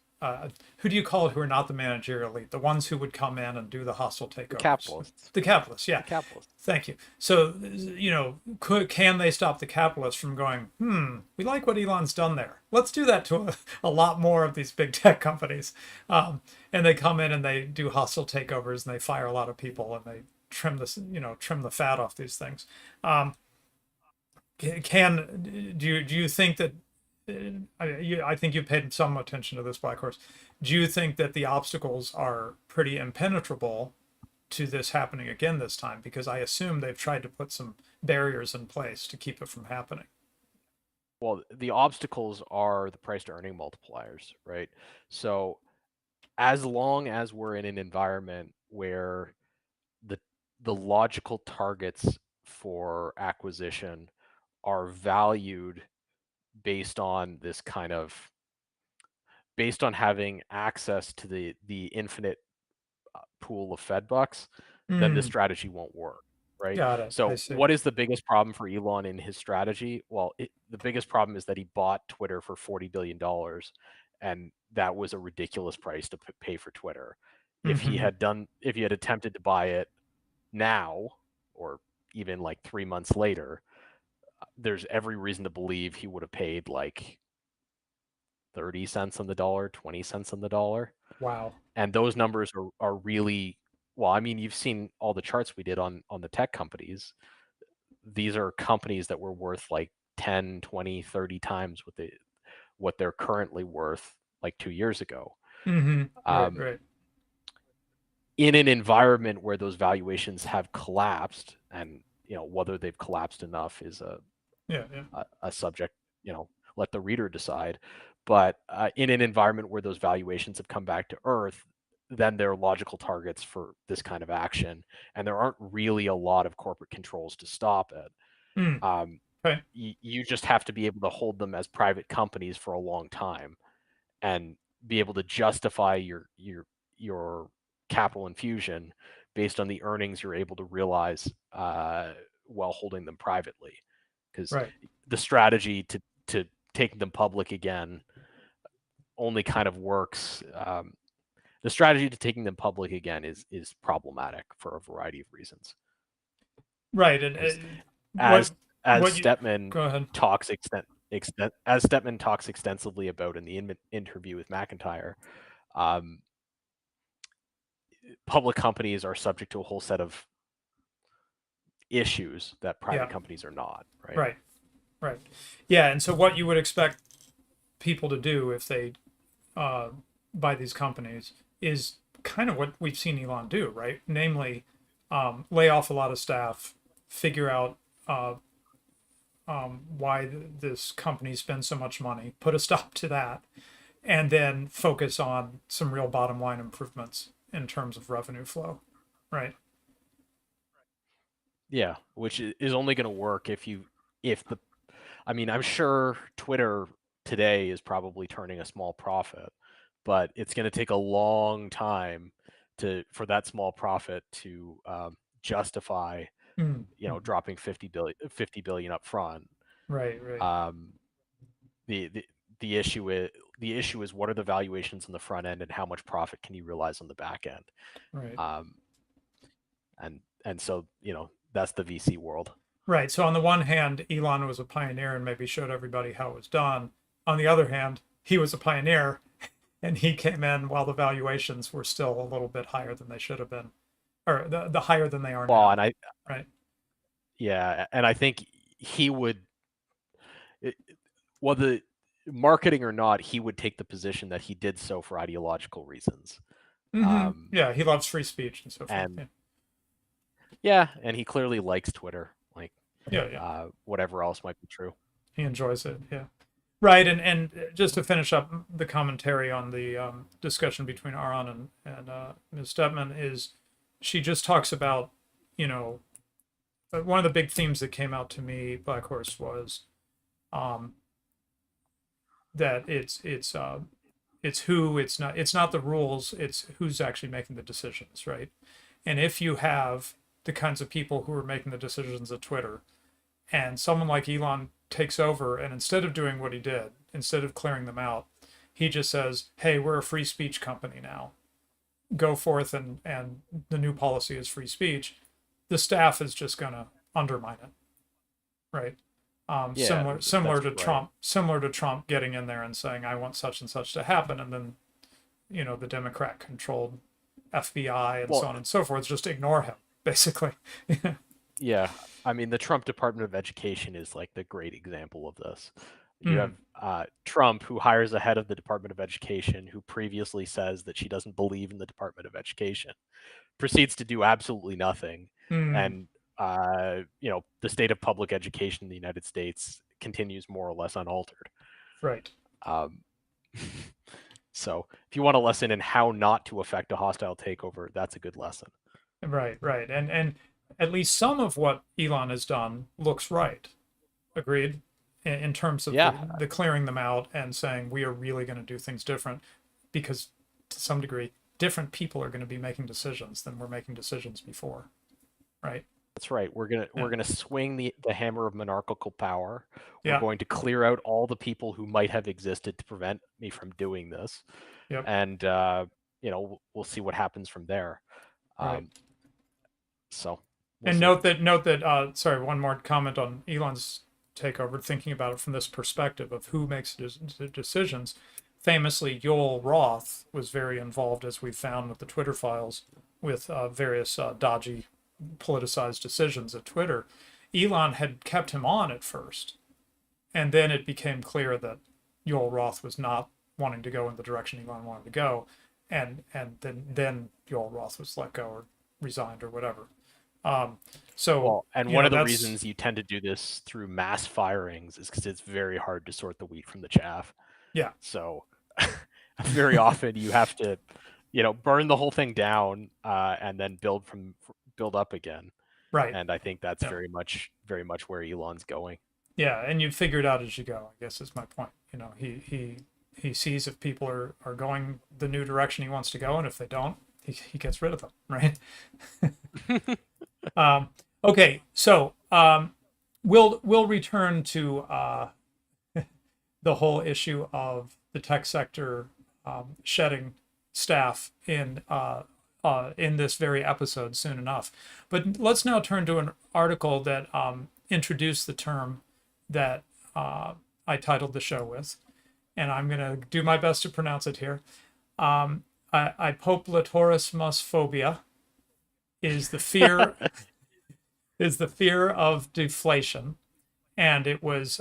Who do you call it who are not the managerial elite? The ones who would come in and do the hostile The takeovers. capitalists. The capitalists, yeah. The capitalists. Thank you. So, can they stop the capitalists from going, we like what Elon's done there. Let's do that to a lot more of these big tech companies. And they come in and they do hostile takeovers and they fire a lot of people and they trim the fat off these things. Do you think that I think you've paid some attention to this, Black Horse. Do you think that the obstacles are pretty impenetrable to this happening again this time? Because I assume they've tried to put some barriers in place to keep it from happening. Well, the obstacles are the price to earning multipliers, right? So as long as we're in an environment where the the logical targets for acquisition are valued based on this kind of based on having access to the infinite pool of Fed bucks, then this Mm, strategy won't work, right? got it. I So see. what is the biggest problem for Elon in his strategy? Well, the biggest problem is that he bought Twitter for $40 billion, and that was a ridiculous price to pay for Twitter. Mm-hmm. If he had attempted to buy it now, or even like 3 months later, there's every reason to believe he would have paid like 30 cents on the dollar, 20 cents on the dollar. Wow. And those numbers are really, well, I mean, you've seen all the charts we did on the tech companies. These are companies that were worth like 10, 20, 30 times what they're currently worth like 2 years ago. Mm-hmm. Right. Um, Right. in an environment where those valuations have collapsed, and whether they've collapsed enough is Yeah. Yeah. a subject. let the reader decide. But in an environment where those valuations have come back to earth, then they're logical targets for this kind of action, and there aren't really a lot of corporate controls to stop it. Mm, Um, okay. you just have to be able to hold them as private companies for a long time and be able to justify your capital infusion based on the earnings you're able to realize while holding them privately. Because Right. the strategy to taking them public again only kind of works. The strategy to taking them public again is problematic for a variety of reasons. Right. And Because what as as what you Stepman go ahead. talks as Stepman talks extensively about in the interview with McIntyre, um, public companies are subject to a whole set of issues that private Yeah. companies are not, right? Right. Right. Yeah. And so what you would expect people to do if they uh, buy these companies is kind of what we've seen Elon do, right? Namely, lay off a lot of staff, figure out uh, why this company spends so much money, put a stop to that, and then focus on some real bottom line improvements in terms of revenue flow, right? Yeah, which is only going to work if the I mean, I'm sure Twitter today is probably turning a small profit, but it's going to take a long time for that small profit to justify, Mm-hmm. dropping 50 billion up front. Right, right, Um, the, the the issue is what are the valuations on the front end and how much profit can you realize on the back end, right. um, and so that's the VC world. Right. So on the one hand, Elon was a pioneer and maybe showed everybody how it was done. On the other hand, he was a pioneer and he came in while the valuations were still a little bit higher than they should have been, or the higher than they are Well, now. and I Right. yeah, and I think he would, whether marketing or not, he would take the position that he did so for ideological reasons. Mm-hmm. Um, Yeah, he loves free speech and so forth. and Yeah. yeah, and he clearly likes Twitter, like Yeah, yeah. whatever else might be true. He enjoys it. Yeah. Right. And just to finish up the commentary on the discussion between Aaron and Ms. Stepman is she just talks about, you know, one of the big themes that came out to me, Black Horse, was um, that it's not the rules, it's who's actually making the decisions, right? And if you have the kinds of people who are making the decisions at Twitter, and someone like Elon takes over, and instead of doing what he did, instead of clearing them out, he just says, "Hey, we're a free speech company now. Go forth and the new policy is free speech." The staff is just going to undermine it, right? Yeah, Similar that's to right. Trump getting in there and saying, "I want such and such to happen," and then the Democrat controlled FBI and so Well, on and so forth just ignore him basically. yeah, I mean, the Trump Department of Education is like the great example of this. You Mm, have Trump, who hires a head of the Department of Education, who previously says that she doesn't believe in the Department of Education, proceeds to do absolutely nothing, mm, and the state of public education in the United States continues more or less unaltered. right. Um, so, if you want a lesson in how not to affect a hostile takeover, that's a good lesson. Right, right. And at least some of what Elon has done looks right. Agreed. In terms of Yeah, the clearing them out and saying we are really going to do things different because to some degree different people are going to be making decisions than we're making decisions before, right? that's right. We're gonna Yeah. we're gonna swing the hammer of monarchical power. We're Yeah. going to clear out all the people who might have existed to prevent me from doing this, Yep. and we'll see what happens from there. Right. Um, so we'll And see. note that sorry, one more comment on Elon's takeover, thinking about it from this perspective of who makes the decisions. Famously, Joel Roth was very involved, as we found with the Twitter files, with various dodgy, politicized decisions at Twitter. Elon had kept him on at first, and then it became clear that Joel Roth was not wanting to go in the direction Elon wanted to go, and then Joel Roth was let go or resigned or whatever. So Well, and you one know of the that's reasons you tend to do this through mass firings is because it's very hard to sort the wheat from the chaff. yeah, So very often you have to, burn the whole thing down and then build up again. right. And I think that's Yeah, very much where Elon's going. yeah, and you figure it out as you go. I guess is my point. You know, he sees if people are going the new direction he wants to go, and if they don't, he gets rid of them, right? Okay, so we'll return to the whole issue of the tech sector shedding staff in this very episode soon enough. But let's now turn to an article that introduced the term that I titled the show with, and I'm going to do my best to pronounce it here. Apoplithorismosphobia is the fear of deflation, and it was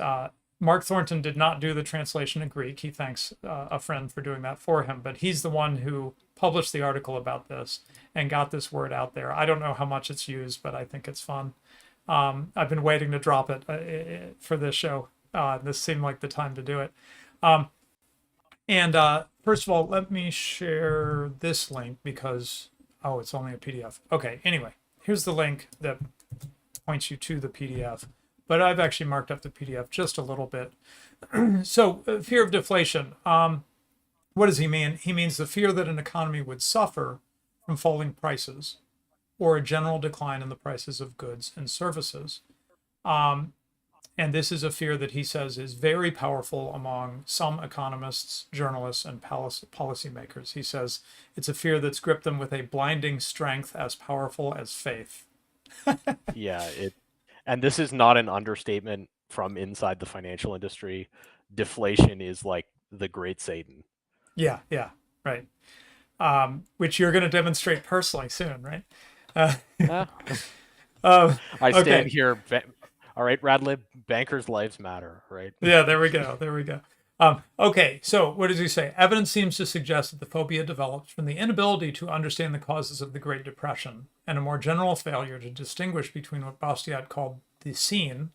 Mark Thornton did not do the translation in Greek. He thanks a friend for doing that for him, but he's the one who published the article about this and got this word out there. I don't know how much it's used, but I think it's fun. I've been waiting to drop it for this show. This seemed like the time to do it. And first of all, let me share this link because, oh, it's only a PDF. Okay, anyway, here's the link that points you to the PDF, but I've actually marked up the PDF just a little bit. So, fear of deflation. What does he mean? He means the fear that an economy would suffer from falling prices or a general decline in the prices of goods and services. And this is a fear that he says is very powerful among some economists, journalists, and policymakers. He says it's a fear that's gripped them with a blinding strength as powerful as faith. Yeah, and this is not an understatement from inside the financial industry. Deflation is like the great Satan. Yeah, right. Which you're going to demonstrate personally soon, right? I stand okay. here. All right, Radlib, bankers' lives matter, right? Yeah, there we go. Okay, so what does he say? Evidence seems to suggest that the phobia develops from the inability to understand the causes of the Great Depression and a more general failure to distinguish between what Bastiat called the seen,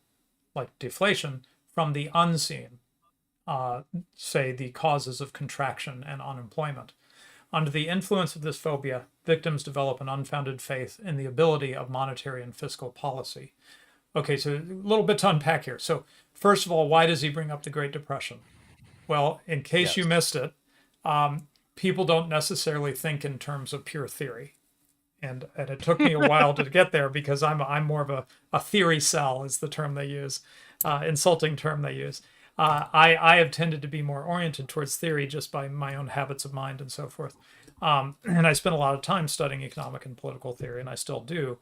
like deflation, from the unseen, say the causes of contraction and unemployment. Under the influence of this phobia, victims develop an unfounded faith in the ability of monetary and fiscal policy. Okay, so a little bit to unpack here. So, first of all, why does he bring up the Great Depression? Well, in case you Yes. missed it, people don't necessarily think in terms of pure theory. And it took me a while to get there because I'm more of a theory cell is the term they use, insulting term they use. I have tended to be more oriented towards theory just by my own habits of mind and so forth. And I spent a lot of time studying economic and political theory, and I still do.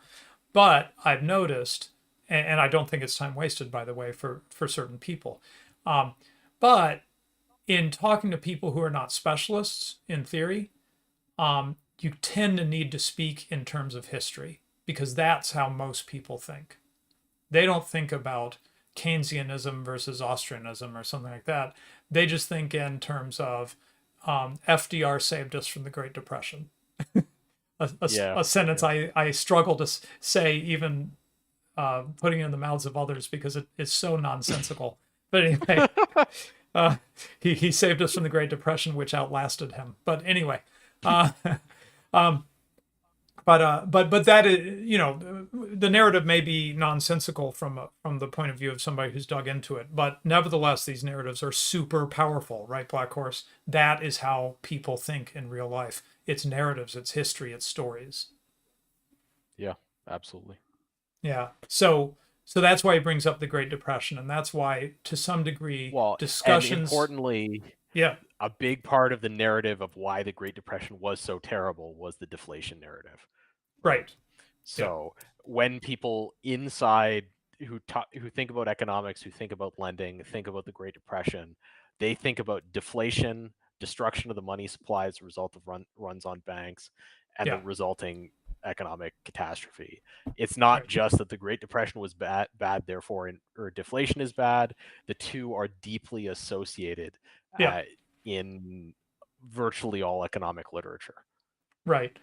But I've noticed, and I don't think it's time wasted, by the way, for certain people. But in talking to people who are not specialists in theory, you tend to need to speak in terms of history because that's how most people think. They don't think about Keynesianism versus Austrianism or something like that. They just think in terms of FDR saved us from the Great Depression. A sentence I struggle to say, even putting it in the mouths of others because it's so nonsensical. But anyway, he saved us from the Great Depression, which outlasted him. But anyway, but that is, the narrative may be nonsensical from the point of view of somebody who's dug into it, but nevertheless, these narratives are super powerful, right, Black Horse? That is how people think in real life. It's narratives, it's history, it's stories. Yeah, absolutely. Yeah. So that's why he brings up the Great Depression, and that's why, to some degree, Well, and discussions. importantly, Yeah. a big part of the narrative of why the Great Depression was so terrible was the deflation narrative, right? Right. Yeah. So when people inside who think about economics, who think about lending, think about the Great Depression, they think about deflation, destruction of the money supply as a result of runs on banks, and the Yeah. resulting economic catastrophe. It's not Right. just that the Great Depression was bad, therefore, or deflation is bad. The two are deeply associated Yeah. in virtually all economic literature. Right.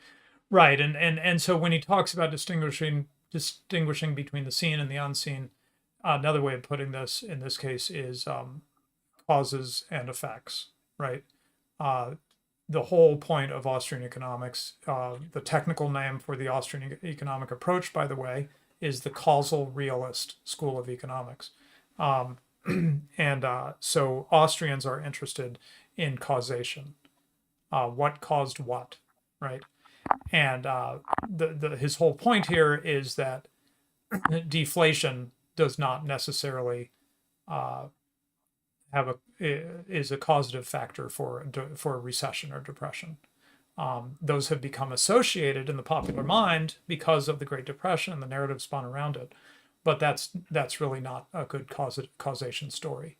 Right. And so when he talks about distinguishing distinguishing between the seen and the unseen. Another way of putting this in this case is causes and effects, right? Uh, the whole point of Austrian economics, the technical name for the Austrian economic approach, by the way, is the causal realist school of economics. Um, and so Austrians are interested in causation. What caused what, right? And his whole point here is that deflation does not necessarily uh, have a is a causative factor for a recession or depression. Those have become associated in the popular mind because of the Great Depression and the narrative spun around it, but that's really not a good causation story.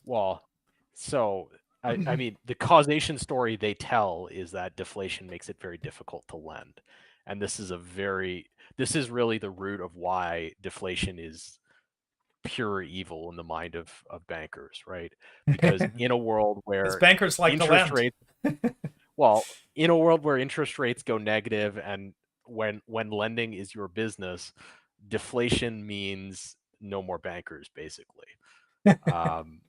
Well, so I mean, the causation story they tell is that deflation makes it very difficult to lend, and this is really the root of why deflation is pure evil in the mind of bankers, right? Because in a world Because where bankers like to interest lend. rates, well, in a world where interest rates go negative and when lending is your business, deflation means no more bankers, basically. Um,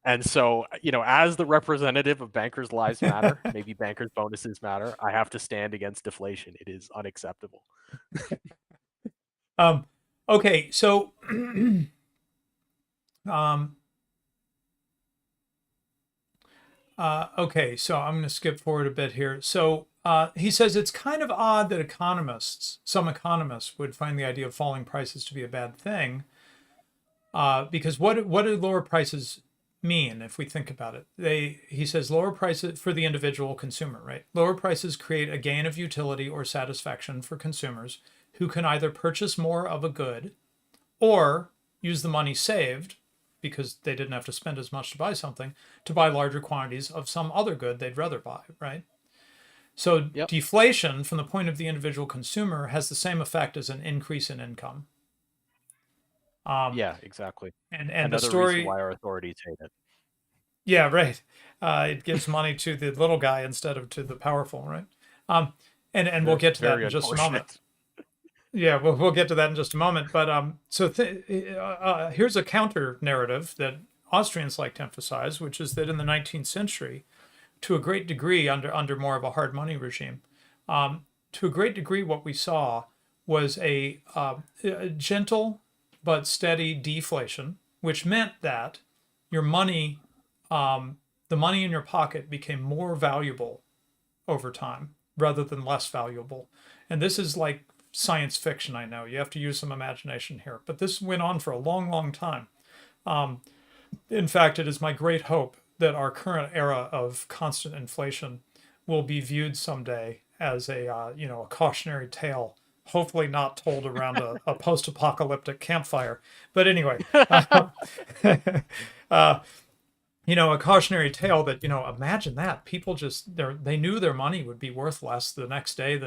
and so, as the representative of bankers' lives matter, maybe bankers' bonuses matter, I have to stand against deflation. It is unacceptable. Um, okay, so um, okay, so I'm going to skip forward a bit here. So he says it's kind of odd that some economists, would find the idea of falling prices to be a bad thing, because what do lower prices mean if we think about it? He says lower prices for the individual consumer, right? Lower prices create a gain of utility or satisfaction for consumers who can either purchase more of a good or use the money saved because they didn't have to spend as much to buy something to buy larger quantities of some other good they'd rather buy, right? So Yep. deflation from the point of the individual consumer has the same effect as an increase in income. Yeah, exactly. And the Another reason story, why our authorities hate it. yeah, right. It gives money to the little guy instead of to the powerful, right? Um, and we'll Very, get to that very in just a moment. unfortunate. Yeah, we'll get to that in just a moment. But here's a counter narrative that Austrians like to emphasize, which is that in the 19th century, to a great degree, under more of a hard money regime, to a great degree, what we saw was a gentle but steady deflation, which meant that your money, the money in your pocket, became more valuable over time rather than less valuable. And this is like science fiction, I know. You have to use some imagination here. But this went on for a long, long time. Um, in fact, it is my great hope that our current era of constant inflation will be viewed someday as a cautionary tale, hopefully not told around a post-apocalyptic campfire. But anyway, uh, uh, a cautionary tale that, imagine that people they knew their money would be worth less the next day,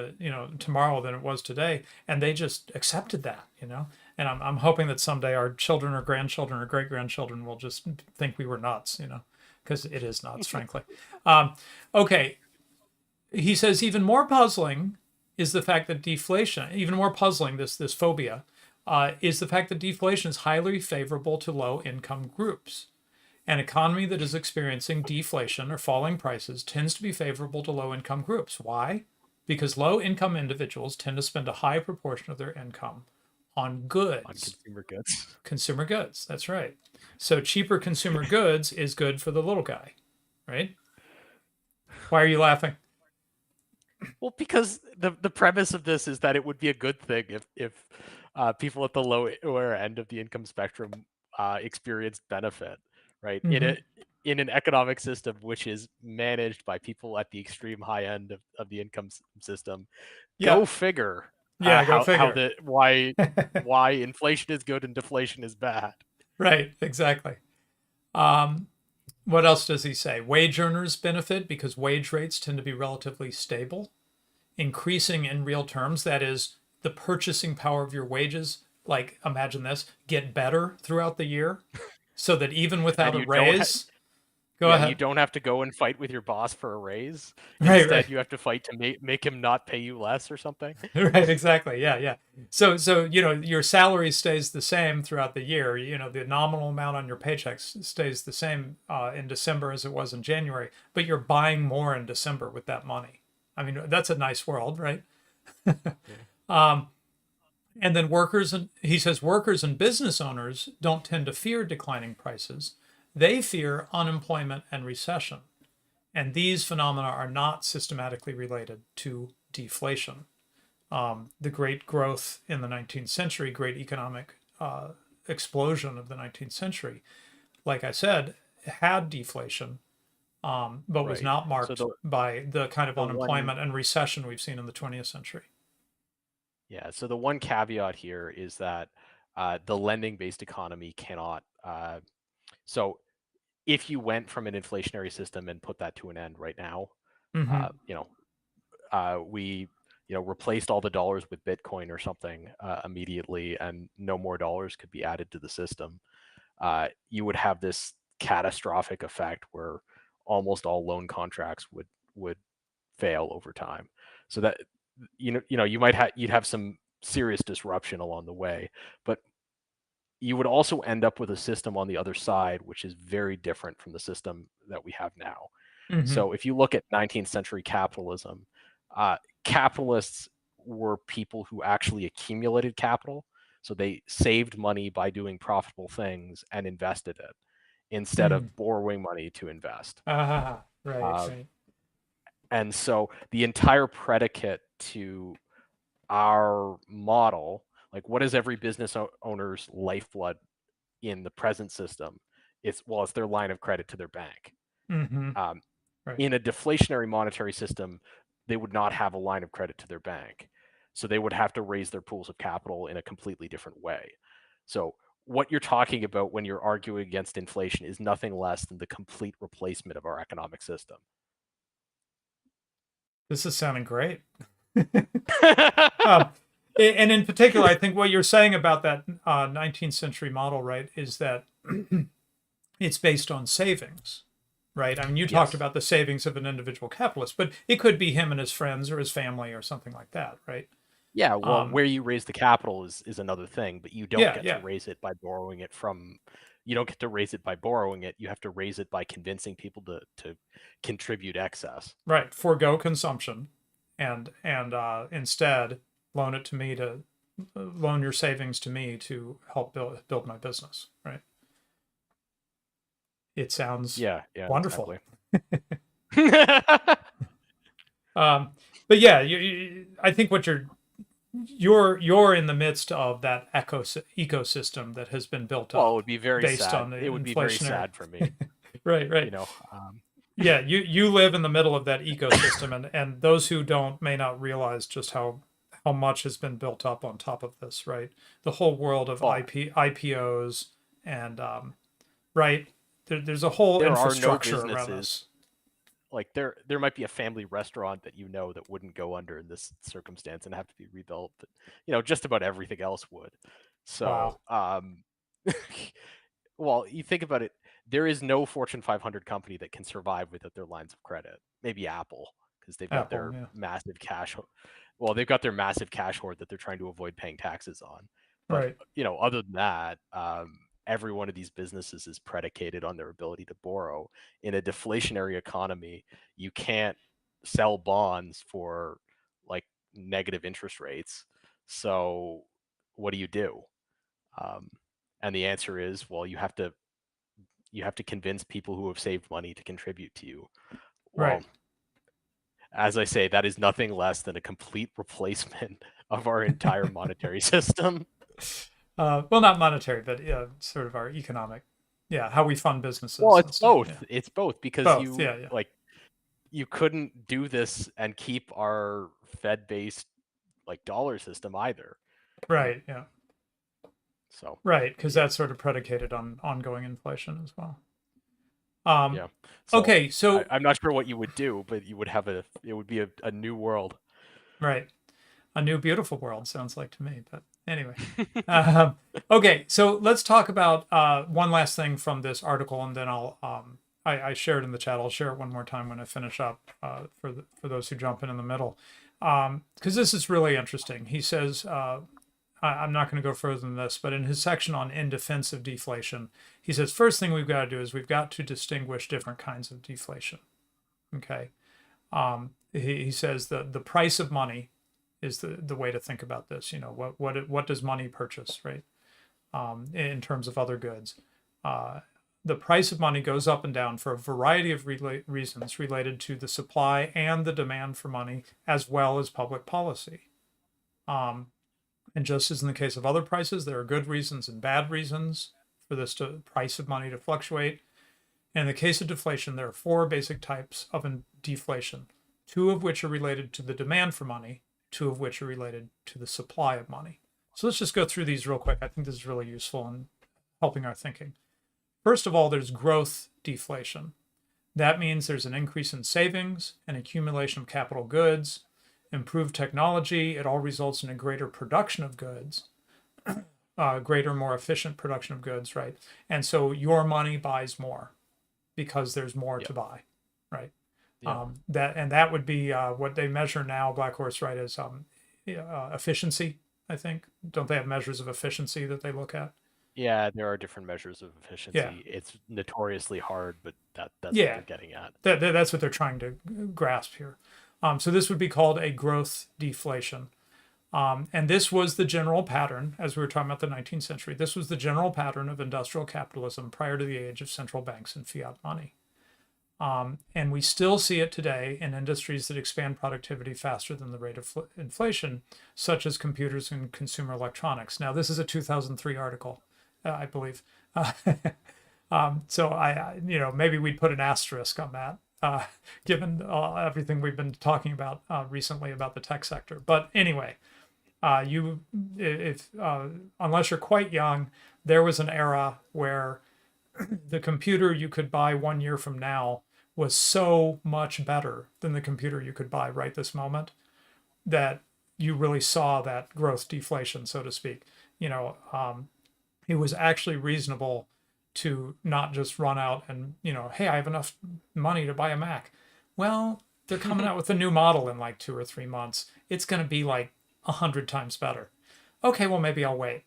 tomorrow, than it was today. And they just accepted that. And I'm hoping that someday our children or grandchildren or great grandchildren will just think we were nuts, because it is nuts, frankly. Okay. He says even more puzzling is the fact that deflation, even more puzzling, this phobia, is the fact that deflation is highly favorable to low income groups. An economy that is experiencing deflation or falling prices tends to be favorable to low income groups. Why? Because low income individuals tend to spend a high proportion of their income on On goods, consumer goods. consumer goods. That's right. So cheaper consumer goods is good for the little guy, right? Why are you laughing? Well, because the premise of this is that it would be a good thing if people at the lower end of the income spectrum experienced benefit, right? Mm-hmm. In an economic system which is managed by people at the extreme high end of the income system. Yeah. Go figure. Yeah. Go How figure. the why inflation is good and deflation is bad. Right. Exactly. Um, what else does he say? Wage earners benefit because wage rates tend to be relatively stable, increasing in real terms. That is, the purchasing power of your wages, like imagine this, get better throughout the year, so that even And without a you don't raise, Go Yeah, you ahead. don't have to go and fight with your boss for a raise. Right, right. Instead, you have to fight to make him not pay you less or something. Right, exactly. Yeah, yeah. So your salary stays the same throughout the year. The nominal amount on your paychecks stays the same in December as it was in January, but you're buying more in December with that money. I mean, that's a nice world, right? Yeah. And then he says workers and business owners don't tend to fear declining prices. They fear unemployment and recession. And these phenomena are not systematically related to deflation. The great growth in the 19th century, great economic explosion of the 19th century, like I said, had deflation, but was Right. not So marked by the kind of the one unemployment and recession we've seen in the 20th century. Yeah, so the one caveat here is that the lending-based economy cannot. So if you went from an inflationary system and put that to an end right now, Mm-hmm. we replaced all the dollars with Bitcoin or something immediately, and no more dollars could be added to the system. You would have this catastrophic effect where almost all loan contracts would fail over time. So that you'd have some serious disruption along the way, but you would also end up with a system on the other side which is very different from the system that we have now. Mm-hmm. So if you look at 19th century capitalism, capitalists were people who actually accumulated capital. So they saved money by doing profitable things and invested it instead Mm. of borrowing money to invest. Ah, right, Uh, right. and so the entire predicate to our model, like what is every business owner's lifeblood in the present system? It's their line of credit to their bank. Mm-hmm. Um, Right. in a deflationary monetary system, they would not have a line of credit to their bank. So they would have to raise their pools of capital in a completely different way. So what you're talking about when you're arguing against inflation is nothing less than the complete replacement of our economic system. This is sounding great. Um, and in particular, I think what you're saying about that 19th century model, right, is that it's based on savings, right? I mean, you talked Yes. about the savings of an individual capitalist, but it could be him and his friends or his family or something like that, right? Yeah, well, Um, where you raise the capital is another thing, but you don't yeah, get to yeah, raise it by borrowing it from you don't get to raise it by borrowing it. You have to raise it by convincing people to contribute excess. right. Forego consumption, and instead loan it to me to loan your savings to me to help build my business, right? It sounds Yeah, yeah, wonderful. exactly. Um, but yeah, I think what you're in the midst of that ecosystem that has been built Well, it up would be very based on sad. the It would be very inflationary. sad for me, Right, you right. know. Yeah, you live in the middle of that ecosystem, and those who don't may not realize just how much has been built up on top of this, right? The whole world of Well, IPOs and right there's a whole there are no infrastructure around businesses this. like there might be a family restaurant that that wouldn't go under in this circumstance and have to be rebuilt, but just about everything else would. So, Wow. well, you think about it, there is no Fortune 500 company that can survive without their lines of credit. Maybe Apple, because they've got Apple, their yeah. massive cash. Well, they've got their massive cash hoard that they're trying to avoid paying taxes on. But Right. other than that, every one of these businesses is predicated on their ability to borrow. In a deflationary economy, you can't sell bonds for like negative interest rates. So what do you do? Um, and the answer is, well, you have to convince people who have saved money to contribute to you. Right. Well, as I say, that is nothing less than a complete replacement of our entire monetary system. Well, not monetary, but sort of our economic, yeah, how we fund Well, businesses it's and stuff. Yeah, both. It's both because both. Yeah, yeah. you couldn't do this and keep our Fed-based like dollar system either. Right. Yeah. So Right, because yeah, that's sort of predicated on ongoing inflation as well. yeah. So Okay, so I'm not sure what you would do, but it would be a new world. right, a new beautiful world sounds like to me. But anyway, okay, so let's talk about one last thing from this article, and then I shared in the chat. I'll share it one more time when I finish up for those who jump in the middle, because this is really interesting. He says, I'm not going to go further than this, but in his section on in defense of deflation, he says, first thing we've got to do is we've got to distinguish different kinds of deflation. Okay. He says the price of money is the way to think about this. You know, what does money purchase, right? In terms of other goods. The price of money goes up and down for a variety of reasons related to the supply and the demand for money, as well as public policy. And just as in the case of other prices, there are good reasons and bad reasons for this price of money to fluctuate. And in the case of deflation, there are four basic types of deflation, two of which are related to the demand for money, two of which are related to the supply of money. So let's just go through these real quick. I think this is really useful in helping our thinking. First of all, there's growth deflation. That means there's an increase in savings, an accumulation of capital goods, improved technology. It all results in a greater production of goods, greater, more efficient production of goods, right? And so your money buys more because there's more to buy, right? That would be what they measure now, Black Horse, right, as efficiency, I think. Don't they have measures of efficiency that they look at? Yeah, there are different measures of efficiency. Yeah. It's notoriously hard, but that's what Yeah. they're getting at. That's what they're trying to grasp here. So this would be called a growth deflation. And this was the general pattern, as we were talking about the 19th century, this was the general pattern of industrial capitalism prior to the age of central banks and fiat money. And we still see it today in industries that expand productivity faster than the rate of inflation, such as computers and consumer electronics. Now, this is a 2003 article, I believe. So maybe we'd put an asterisk on that, given everything we've been talking about recently about the tech sector. But anyway, unless you're quite young, there was an era where the computer you could buy 1 year from now was so much better than the computer you could buy right this moment that you really saw that growth deflation, so to speak. It was actually reasonable to not just run out and, hey, I have enough money to buy a Mac. Well, they're coming out with a new model in like 2 or 3 months. It's going to be like 100 times better. Okay, well, maybe I'll wait,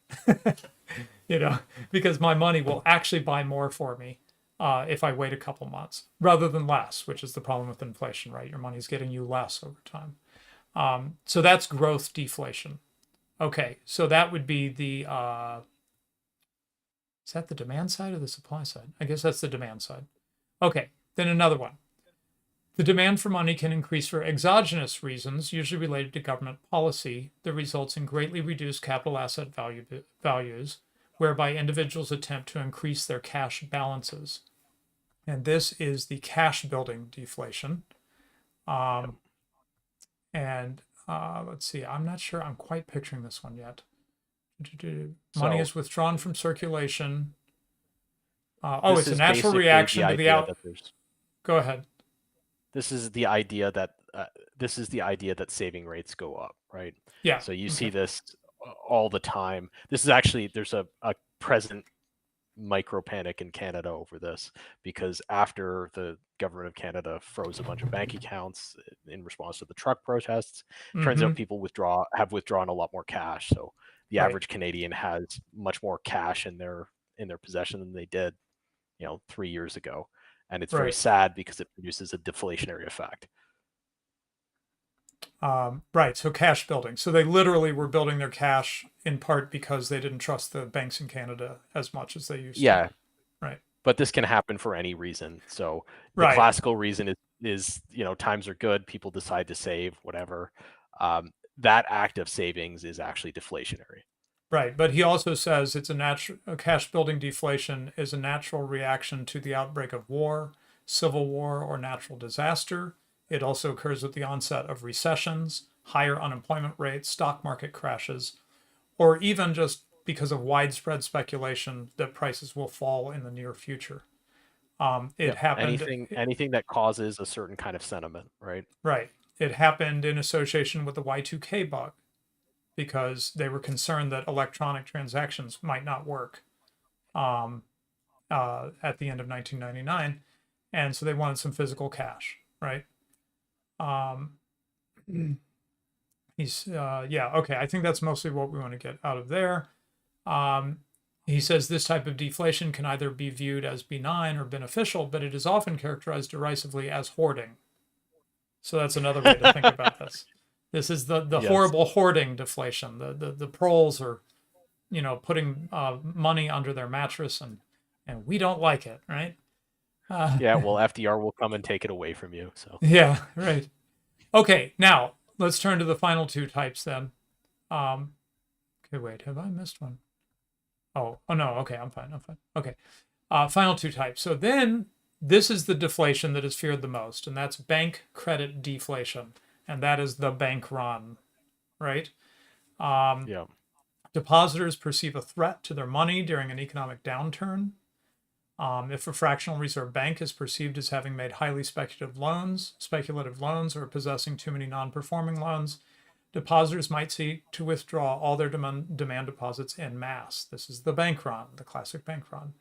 because my money will actually buy more for me if I wait a couple months rather than less, which is the problem with inflation, right? Your money's getting you less over time. So that's growth deflation. Okay, so that would be the, is that the demand side or the supply side? I guess that's the demand side. Okay, then another one. The demand for money can increase for exogenous reasons, usually related to government policy, that results in greatly reduced capital asset values, whereby individuals attempt to increase their cash balances. And this is the cash building deflation. And let's see, I'm not sure I'm quite picturing this one yet. Money is withdrawn from circulation. It's a natural reaction to the out. Go ahead. This is the idea that saving rates go up, right? Yeah. So you see this all the time. This is actually, there's a present micro panic in Canada over this, because after the government of Canada froze a bunch of bank accounts in response to the truck protests, turns out people have withdrawn a lot more cash. So the average Canadian has much more cash in their possession than they did, 3 years ago. And it's very sad because it produces a deflationary effect. Right. So cash building. So they literally were building their cash in part because they didn't trust the banks in Canada as much as they used to. Yeah. Right. But this can happen for any reason. So the classical reason is times are good, people decide to save, whatever. That act of savings is actually deflationary. Right. But he also says it's a cash building deflation is a natural reaction to the outbreak of war, civil war, or natural disaster. It also occurs with the onset of recessions, higher unemployment rates, stock market crashes, or even just because of widespread speculation that prices will fall in the near future. It happened. Anything that causes a certain kind of sentiment, right? Right. It happened in association with the Y2K bug, because they were concerned that electronic transactions might not work at the end of 1999. and so they wanted some physical cash, right? Um, yeah, okay. I think that's mostly what we want to get out of there. Um, he says this type of deflation can either be viewed as benign or beneficial, but it is often characterized derisively as hoarding. So that's another way to think about this. This is the Yes. horrible hoarding deflation. The proles are, putting money under their mattress, and we don't like it, right? Yeah, well, FDR will come and take it away from you. So Yeah, right. Okay, now let's turn to the final two types then. Okay, wait, have I missed one? Oh no, okay, I'm fine. Okay. Final two types. So then this is the deflation that is feared the most, and that's bank credit deflation. And that is the bank run, right? Um, yeah, Depositors perceive a threat to their money during an economic downturn. If a fractional reserve bank is perceived as having made highly speculative loans, or possessing too many non-performing loans, depositors might seek to withdraw all their demand deposits en masse. This is the bank run, the classic bank run.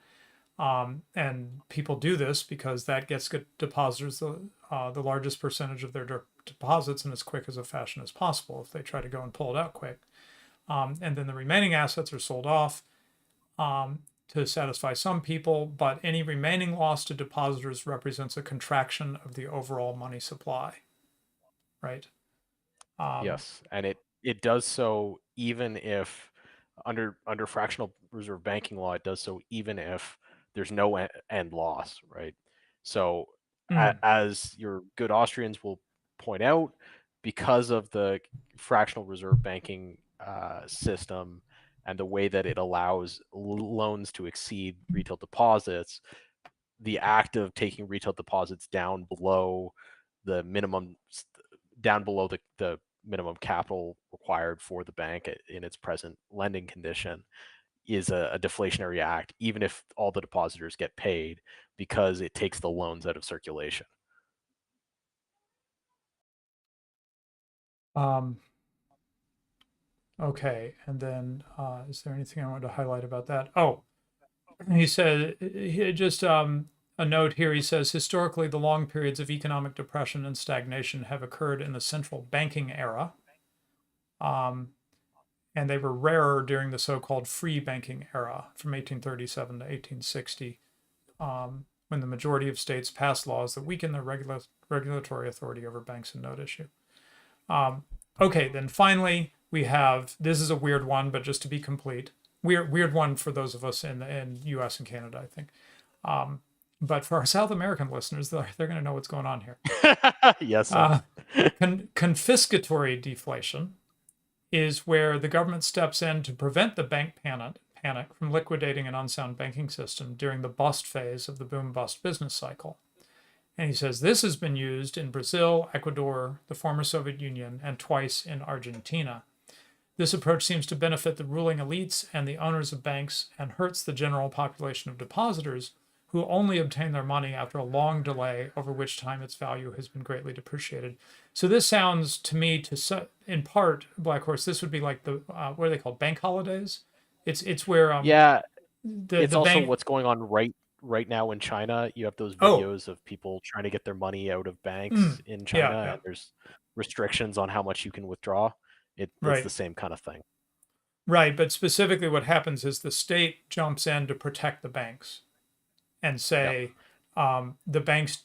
And people do this because that gets depositors the largest percentage of their deposits in as quick as a fashion as possible if they try to go and pull it out quick. And then the remaining assets are sold off to satisfy some people, but any remaining loss to depositors represents a contraction of the overall money supply, right? yes, and it does so even if under fractional reserve banking law, it does so even if there's no end loss, right? So Mm, as your good Austrians will point out, because of the fractional reserve banking system and the way that it allows loans to exceed retail deposits, the act of taking retail deposits the minimum down below the minimum capital required for the bank in its present lending condition is a deflationary act, even if all the depositors get paid, because it takes the loans out of circulation. um, okay, and then is there anything I want to highlight about that? Oh, he said, just a note here. He says, historically, the long periods of economic depression and stagnation have occurred in the central banking era. And they were rarer during the so-called free banking era from 1837 to 1860, when the majority of states passed laws that weakened their regulatory authority over banks and note issue. Okay, then finally we have, this is a weird one, but just to be complete, weird one for those of us in U.S. and Canada, I think. But for our South American listeners, they're going to know what's going on here. Yes, sir. Confiscatory deflation is where the government steps in to prevent the bank panic from liquidating an unsound banking system during the bust phase of the boom bust business cycle. And he says this has been used in Brazil, Ecuador, the former Soviet Union, and twice in Argentina. This approach seems to benefit the ruling elites and the owners of banks and hurts the general population of depositors who only obtain their money after a long delay, over which time its value has been greatly depreciated. So this sounds to me in part, Black Horse, this would be like the what are they called, bank holidays? It's where Yeah, the it's also bank. what's going on right now in China. You have those Oh, videos of people trying to get their money out of banks in yeah, China, yeah, and there's restrictions on how much you can withdraw. It's the right, same kind of thing. right. But specifically, what happens is the state jumps in to protect the banks and Yep. say the banks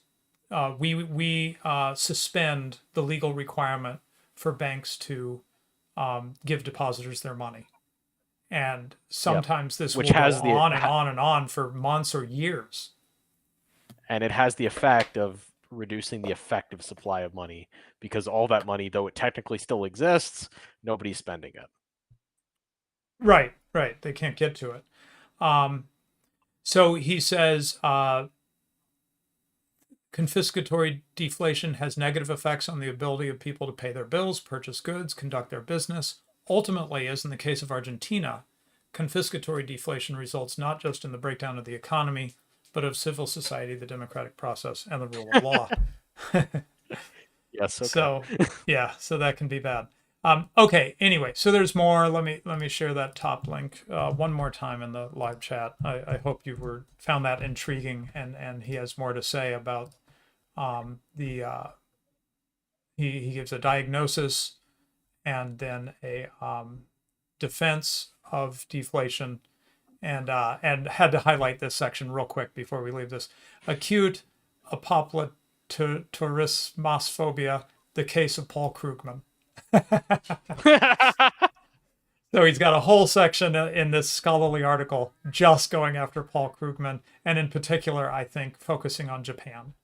we suspend the legal requirement for banks to give depositors their money. And Yep. sometimes this Which will go has on and on and on for months or years. and it has the effect of reducing the effective supply of money, because all that money, though it technically still exists, nobody's spending it. Right, right. They can't get to it. So he says confiscatory deflation has negative effects on the ability of people to pay their bills, purchase goods, conduct their business. Ultimately, as in the case of Argentina, confiscatory deflation results not just in the breakdown of the economy, but of civil society, the democratic process, and the rule of law. Yes, okay. So, yeah, so that can be bad. Okay. Anyway, so there's more. Let me share that top link one more time in the live chat. I hope you found that intriguing, and he has more to say about the he gives a diagnosis and then a defense of deflation, and had to highlight this section real quick before we leave this. Acute Apoplithorismosphobia, the case of Paul Krugman. So he's got a whole section in this scholarly article just going after Paul Krugman, and in particular, I think focusing on Japan,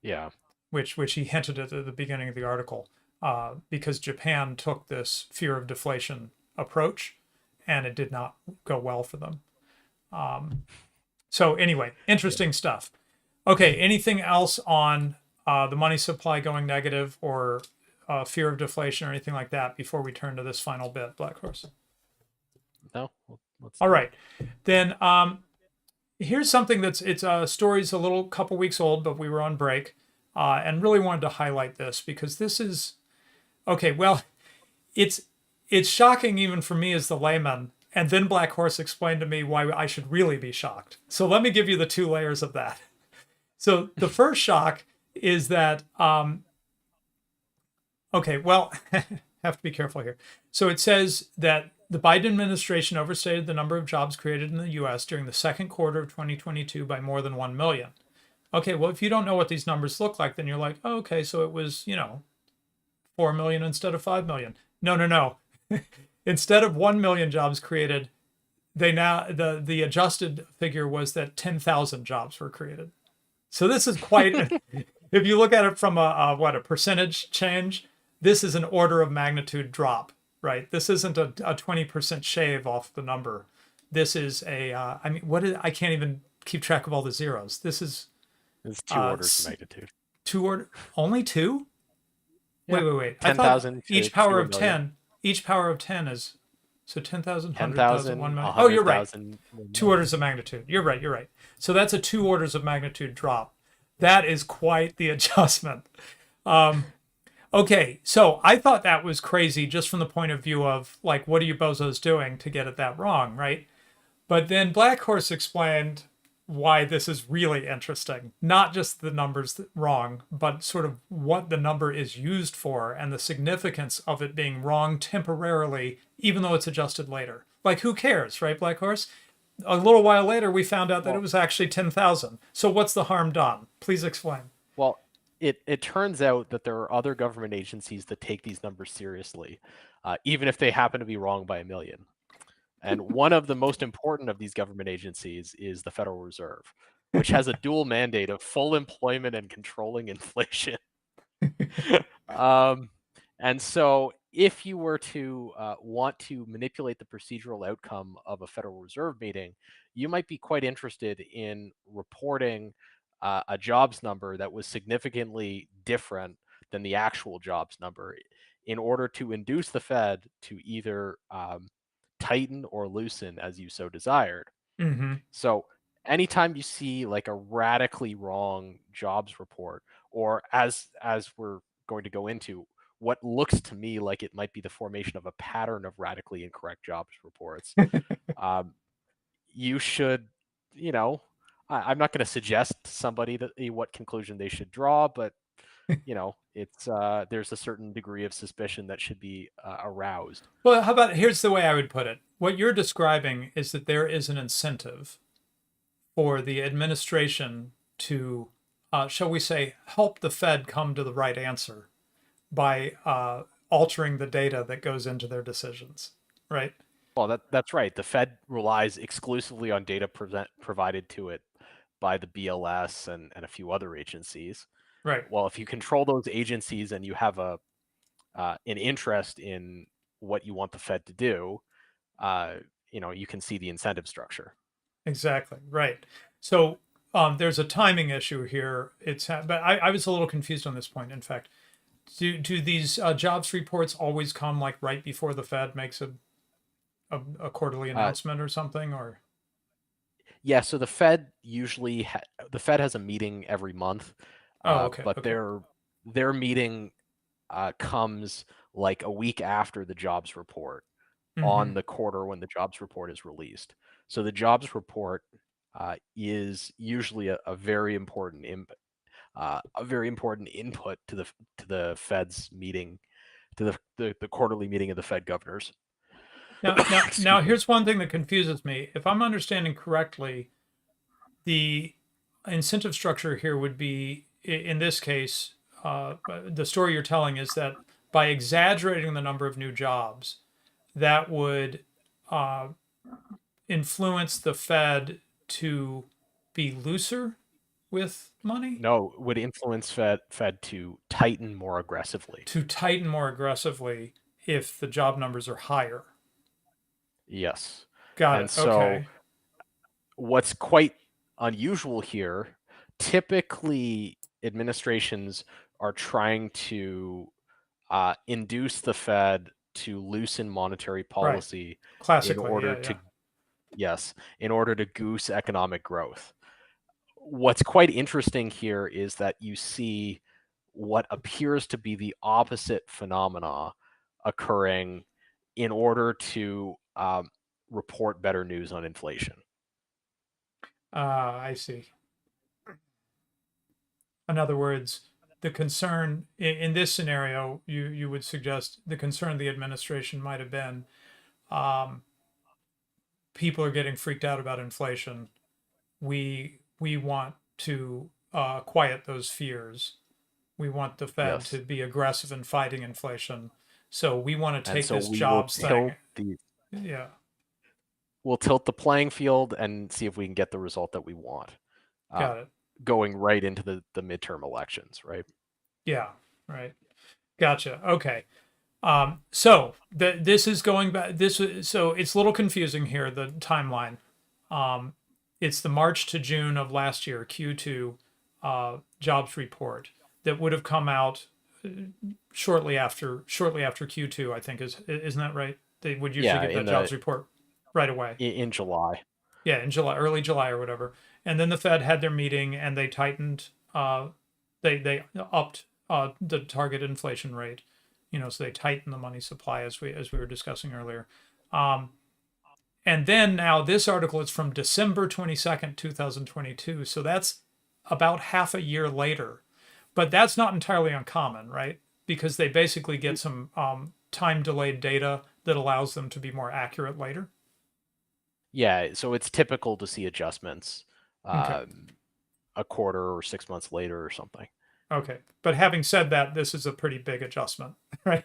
Yeah. which he hinted at the beginning of the article, because Japan took this fear of deflation approach, and it did not go well for them. So anyway, interesting stuff. Okay, anything else on the money supply going negative or fear of deflation or anything like that before we turn to this final bit, Black Horse? No. Let's All do it. right, then here's something it's story's a little couple weeks old, but we were on break, and really wanted to highlight this because this is okay. Well, it's shocking even for me as the layman. And then Black Horse explained to me why I should really be shocked. So let me give you the two layers of that. So the first shock is that, okay, well, have to be careful here. So it says that the Biden administration overstated the number of jobs created in the US during the second quarter of 2022 by more than 1 million. Okay, well, if you don't know what these numbers look like, then you're like, oh, okay, so it was, 4 million instead of 5 million. No. Instead of 1 million jobs created, the adjusted figure was that 10,000 jobs were created. So this is quite, if you look at it from a percentage change, this is an order of magnitude drop, right? This isn't a 20% shave off the number. This is I can't even keep track of all the zeros. This is It's two orders of magnitude. Only two? Yeah. Wait. I 10,000 thought each power of 10, each power of 10 is, so 10,000, 10,000, 1 million. Oh, you're right. 100,000. Two orders of magnitude. You're right. So that's a 2 orders of magnitude drop. That is quite the adjustment. Okay, so I thought that was crazy just from the point of view of, like, what are you bozos doing to get it that wrong, right? But then Black Horse explained why this is really interesting. Not just the numbers wrong, but sort of what the number is used for and the significance of it being wrong temporarily, even though it's adjusted later. Like, who cares, right, Black Horse? A little while later, we found out that it was actually 10,000. So what's the harm done? Please explain. Well, it turns out that there are other government agencies that take these numbers seriously, even if they happen to be wrong by 1 million. And one of the most important of these government agencies is the Federal Reserve, which has a dual mandate of full employment and controlling inflation. And so if you were to want to manipulate the procedural outcome of a Federal Reserve meeting, you might be quite interested in reporting a jobs number that was significantly different than the actual jobs number in order to induce the Fed to either tighten or loosen as you so desired. Mm-hmm. So anytime you see like a radically wrong jobs report, or as we're going to go into, what looks to me like it might be the formation of a pattern of radically incorrect jobs reports, you should, I'm not going to suggest to somebody that what conclusion they should draw, but it's there's a certain degree of suspicion that should be aroused. Well, how about here's the way I would put it. What you're describing is that there is an incentive for the administration to, shall we say, help the Fed come to the right answer by altering the data that goes into their decisions, right? Well, that's right. The Fed relies exclusively on data provided to it by the BLS and a few other agencies. Right. Well, if you control those agencies and you have an interest in what you want the Fed to do, you can see the incentive structure. Exactly. Right. So there's a timing issue here. But I was a little confused on this point. In fact, do these jobs reports always come like right before the Fed makes a quarterly announcement or something, or? Yeah. So the Fed usually the Fed has a meeting every month. Oh, okay. But okay. their meeting comes like a week after the jobs report Mm-hmm. on the quarter when the jobs report is released. So the jobs report is usually a very important input to the Fed's meeting, to the quarterly meeting of the Fed governors. Now, Excuse me. here's one thing that confuses me. If I'm understanding correctly, the incentive structure here would be, in this case, the story you're telling is that by exaggerating the number of new jobs, that would uh, influence the Fed to be looser with money, No, would influence Fed to tighten more aggressively. to tighten more aggressively if the job numbers are higher. Yes. Got And it. so Okay. what's quite unusual here, typically administrations are trying to induce the Fed to loosen monetary Right. policy in Classically. order Yeah. to, Yeah. yes, in order to goose economic growth. What's quite interesting here is that you see what appears to be the opposite phenomena occurring in order to report better news on inflation. I see. In other words, the concern in this scenario, you would suggest the concern of the administration might have been um, people are getting freaked out about inflation. We want to quiet those fears. We want the Fed to Yes. be aggressive in fighting inflation. So we want to And take so this we will jobs thing. tilt the Yeah, we'll tilt the playing field and see if we can get the result that we want. Uh, got it. Going right into the midterm elections, right? Yeah, right. Gotcha. Okay. So this is going back. So it's a little confusing here. The timeline. Um, it's the March to June of last year Q2 jobs report that would have come out shortly after Q2. I think isn't that right? They would usually Yeah, get that jobs report right away. in July. Yeah, in July, early July or whatever. And then the Fed had their meeting and they tightened. They upped the target inflation rate. So they tightened the money supply as we were discussing earlier. Um, and then now this article is from December 22nd, 2022. So that's about half a year later. But that's not entirely uncommon, right? Because they basically get some time delayed data that allows them to be more accurate later. Yeah, so it's typical to see adjustments Okay. a quarter or 6 months later or something. Okay. But having said that, this is a pretty big adjustment, right?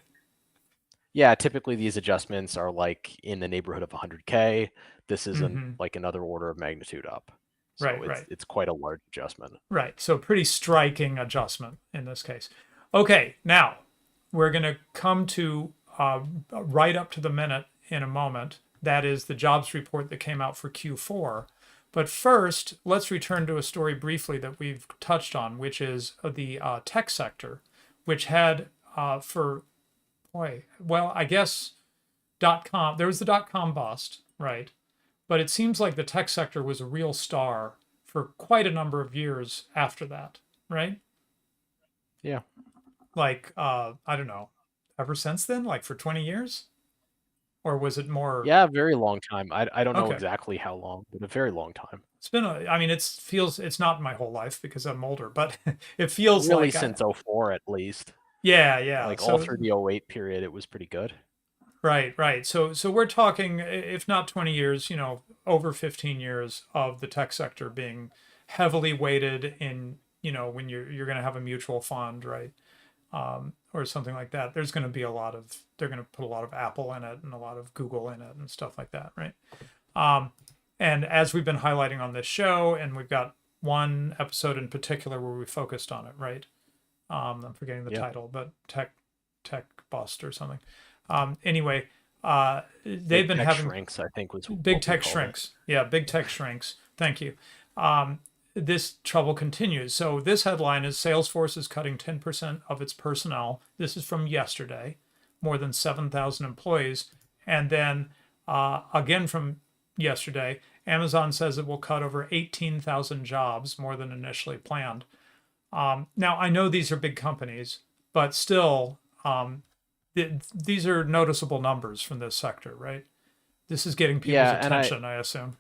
Yeah, typically these adjustments are like in the neighborhood of 100K. This isn't Mm-hmm. like another order of magnitude up. So Right, it's right, it's quite a large adjustment. right. So pretty striking adjustment in this case. Okay, now we're going to come to right up to the minute in a moment. That is the jobs report that came out for Q4. But first, let's return to a story briefly that we've touched on, which is the tech sector, which had for boy, well, I guess .com. There was the .com bust, right? But it seems like the tech sector was a real star for quite a number of years after that, right? Yeah. Like I don't know, ever since then, like for 20 years, or was it more? Yeah, very long time. I don't know Okay, exactly how long, but a very long time. it's been I mean, it's not my whole life because I'm older, but it feels Really like since '04 at least. yeah, yeah. Like all So through the '08 period, it was pretty good. right, right. So we're talking, if not 20 years, over 15 years of the tech sector being heavily weighted in, when you're going to have a mutual fund, right? Or something like that. There's going to be they're going to put a lot of Apple in it and a lot of Google in it and stuff like that, right? Um, and as we've been highlighting on this show, and we've got one episode in particular where we focused on it, right? I'm forgetting the Yeah. title, but tech bust or something. Anyway, they've Big been tech having shrinks, I think was big what we tech called it. shrinks. Yeah, big tech shrinks. Thank you. This trouble continues. So this headline is Salesforce is cutting 10% of its personnel. This is from yesterday, more than 7,000 employees. And then again from yesterday, Amazon says it will cut over 18,000 jobs, more than initially planned. Now, I know these are big companies, but still, these are noticeable numbers from this sector, right? This is getting people's Yeah, attention, I assume.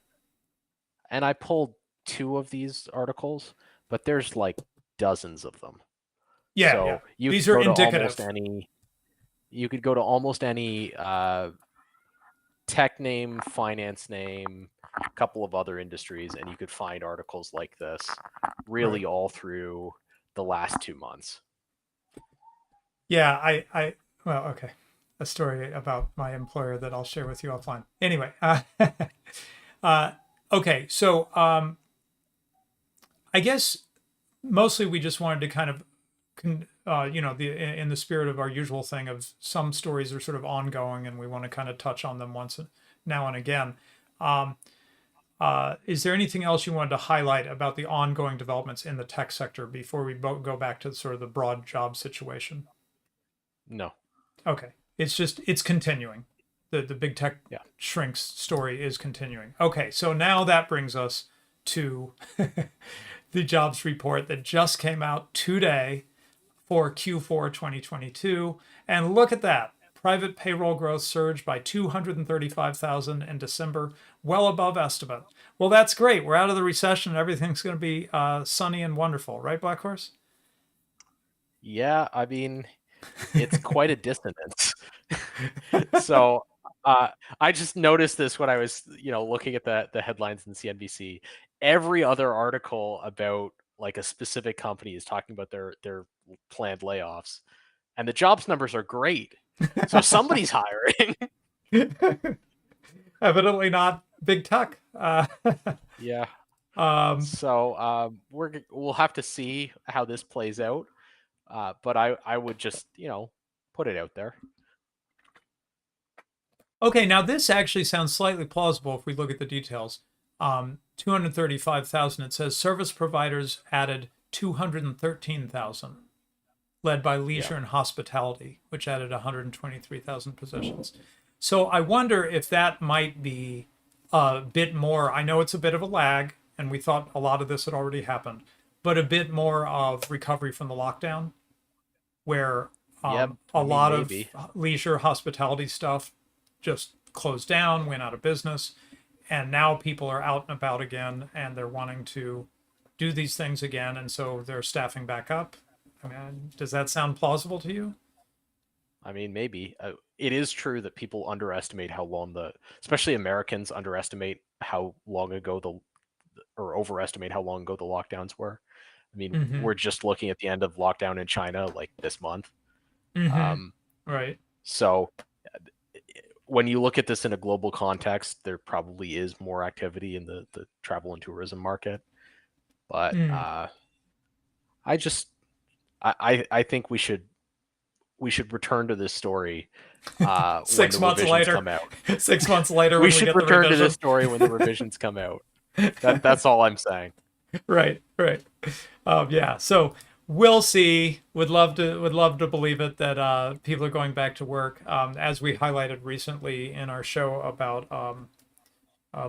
and I pulled two of these articles, but there's like dozens of them. Yeah, yeah. So you These could are go to almost indicative. any you could go to almost any tech name, finance name, a couple of other industries, and you could find articles like this Right. really all through the last 2 months. Yeah, well, okay. A story about my employer that I'll share with you offline. Anyway, uh, okay, so I guess mostly we just wanted to kind of, in the spirit of our usual thing of some stories are sort of ongoing and we want to kind of touch on them once now and again. Um, is there anything else you wanted to highlight about the ongoing developments in the tech sector before we go back to sort of the broad job situation? No. Okay. It's continuing. The big tech Yeah. shrinks story is continuing. Okay, so now that brings us to the jobs report that just came out today for Q4 2022. And look at that. Private payroll growth surged by 235,000 in December, well above estimate. Well, that's great. We're out of the recession and everything's going to be sunny and wonderful, right, Black Horse? Yeah, I mean, it's quite a dissonance. So I just noticed this when I was, looking at the headlines in CNBC. Every other article about like a specific company is talking about their planned layoffs, and the jobs numbers are great. So somebody's hiring. Evidently not big tech. Yeah. Um, So we'll have to see how this plays out. But I would just put it out there. okay, now this actually sounds slightly plausible if we look at the details. 235,000, it says service providers added 213,000, led by Yeah. leisure and hospitality, which added 123,000 positions. So I wonder if that might be a bit more. I know it's a bit of a lag, and we thought a lot of this had already happened, but a bit more of recovery from the lockdown, where Yep. a I mean, lot of maybe. leisure hospitality stuff just closed down, went out of business, and now people are out and about again and they're wanting to do these things again, and so they're staffing back up. I mean, does that sound plausible to you? I mean, maybe. It is true that people underestimate how long especially Americans underestimate how long ago or overestimate how long ago the lockdowns were. I mean, Mm-hmm. we're just looking at the end of lockdown in China like this month. Mm-hmm. Um, Right. so when you look at this in a global context, there probably is more activity in the travel and tourism market. But Mm. I just I think we should return to this story when Six the months revisions later, come out. 6 months later We when we should get the return to this revision. story when the revisions come out. That's all I'm saying. Right, right. Yeah. So we'll see. Would love to believe it that people are going back to work. As we highlighted recently in our show about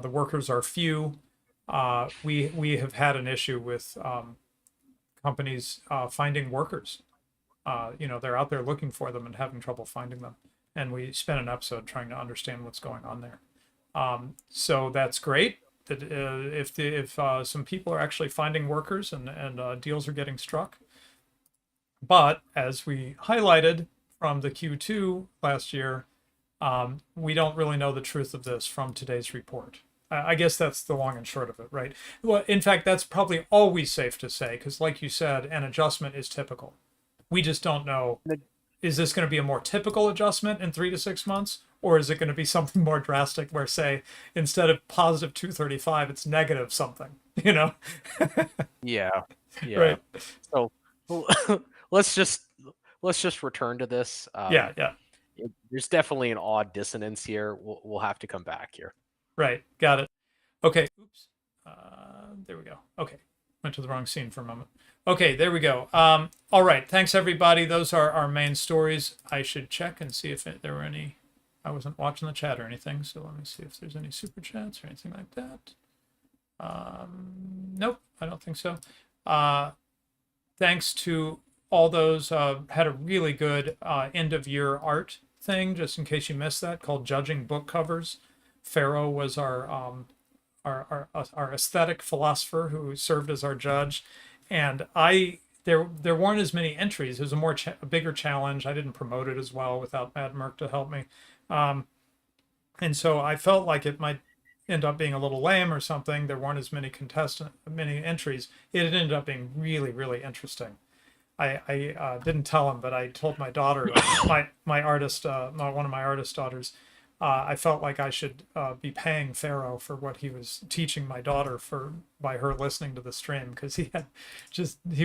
the workers are few. We have had an issue with companies finding workers. They're out there looking for them and having trouble finding them. And we spent an episode trying to understand what's going on there. So that's great. That if some people are actually finding workers and deals are getting struck, but as we highlighted from the Q2 last year, we don't really know the truth of this from today's report. I guess that's the long and short of it, right? Well, in fact, that's probably always safe to say because, like you said, an adjustment is typical. We just don't know, is this going to be a more typical adjustment in 3 to 6 months, or is it going to be something more drastic where, say, instead of positive 235, it's negative something, Yeah, yeah. Right. So let's just let's just return to this. Yeah, yeah. There's definitely an odd dissonance here. We'll have to come back here. Right. Got it. Okay. Oops. There we go. Okay. Went to the wrong scene for a moment. Okay, there we go. All right. Thanks, everybody. Those are our main stories. I should check and see if there were any. I wasn't watching the chat or anything, so let me see if there's any super chats or anything like that. Nope, I don't think so. Thanks to all those had a really good end of year art thing, just in case you missed that, called Judging Book Covers. Pharaoh was our aesthetic philosopher who served as our judge, and there weren't as many entries. It was a bigger challenge. I didn't promote it as well without Matt Merck to help me, and so I felt like it might end up being a little lame or something. There weren't as many entries. It ended up being really, really interesting. I didn't tell him, but I told my daughter, my artist, one of my artist daughters, I felt like I should be paying Pharaoh for what he was teaching my daughter by her listening to the stream, because he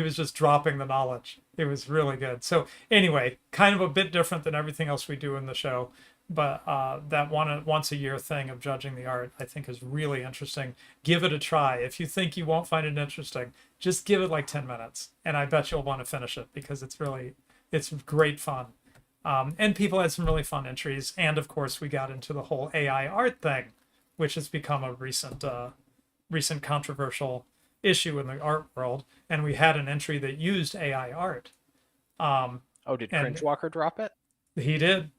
was just dropping the knowledge. It was really good. So anyway, kind of a bit different than everything else we do in the show, but that once a year thing of judging the art, I think, is really interesting. Give it a try. If you think you won't find it interesting, just give it like 10 minutes, and I bet you'll want to finish it, because it's great fun. And people had some really fun entries. And of course, we got into the whole AI art thing, which has become a recent controversial issue in the art world. And we had an entry that used AI art. Oh, did Cringewalker drop it? He did.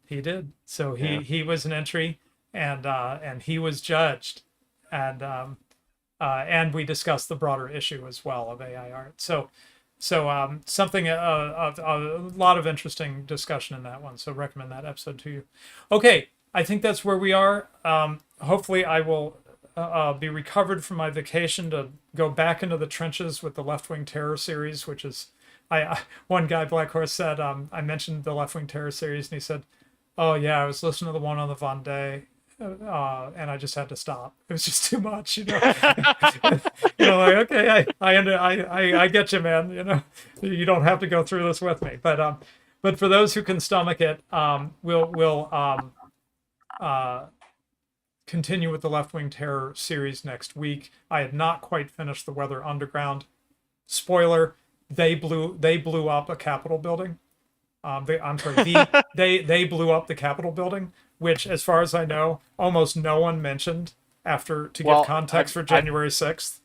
So he was an entry, and he was judged, and we discussed the broader issue as well of AI art. So something a lot of interesting discussion in that one. So recommend that episode to you. Okay, I think that's where we are. Hopefully, I will be recovered from my vacation to go back into the trenches with the Left Wing Terror series, which is. One guy, Black Horse, said, I mentioned the Left Wing Terror series, and he said, "Oh yeah, I was listening to the one on the Von Day, and I just had to stop. It was just too much, you know." Like, okay, I get you, man. You don't have to go through this with me. But for those who can stomach it, we'll continue with the Left Wing Terror series next week. I had not quite finished the Weather Underground. Spoiler. They blew up a Capitol building. They blew up the Capitol building, which, as far as I know, almost no one mentioned to give context for January 6th.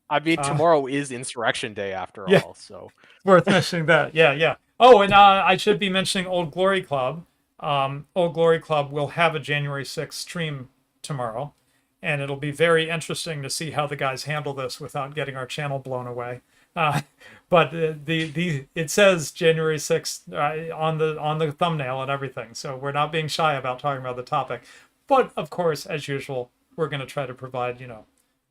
I mean, tomorrow is Insurrection Day after all, so worth mentioning that. Yeah. Oh, and I should be mentioning Old Glory Club. Old Glory Club will have a January 6th stream tomorrow, and it'll be very interesting to see how the guys handle this without getting our channel blown away. But it says January 6th on the thumbnail and everything, so we're not being shy about talking about the topic. But of course, as usual, we're going to try to provide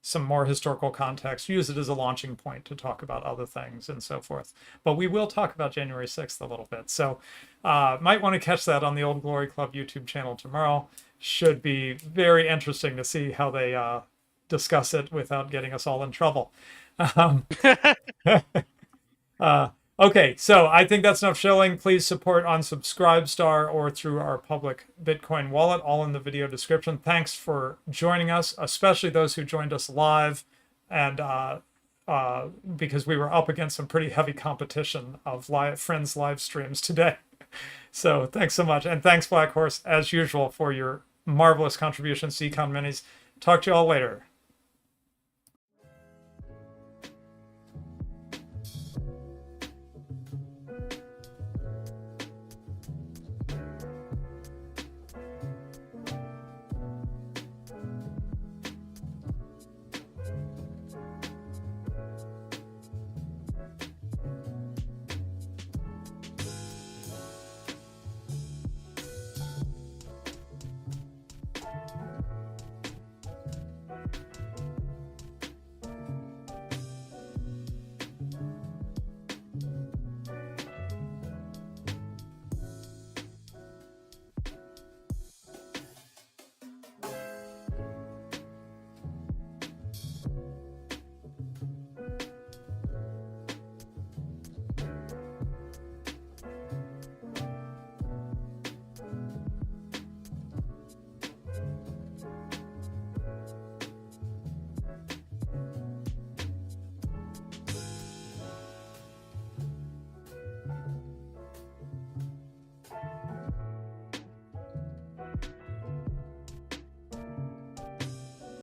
some more historical context, use it as a launching point to talk about other things and so forth. But we will talk about January 6th a little bit, so might want to catch that on the Old Glory Club YouTube channel tomorrow. Should be very interesting to see how they discuss it without getting us all in trouble. Okay, so I think that's enough shilling. Please support on Subscribestar or through our public Bitcoin wallet, all in the video description. Thanks for joining us, especially those who joined us live, and because we were up against some pretty heavy competition of friends live streams today. So thanks so much, and thanks Black Horse, as usual, for your marvelous contributions to Econ Minis. Talk to you all later.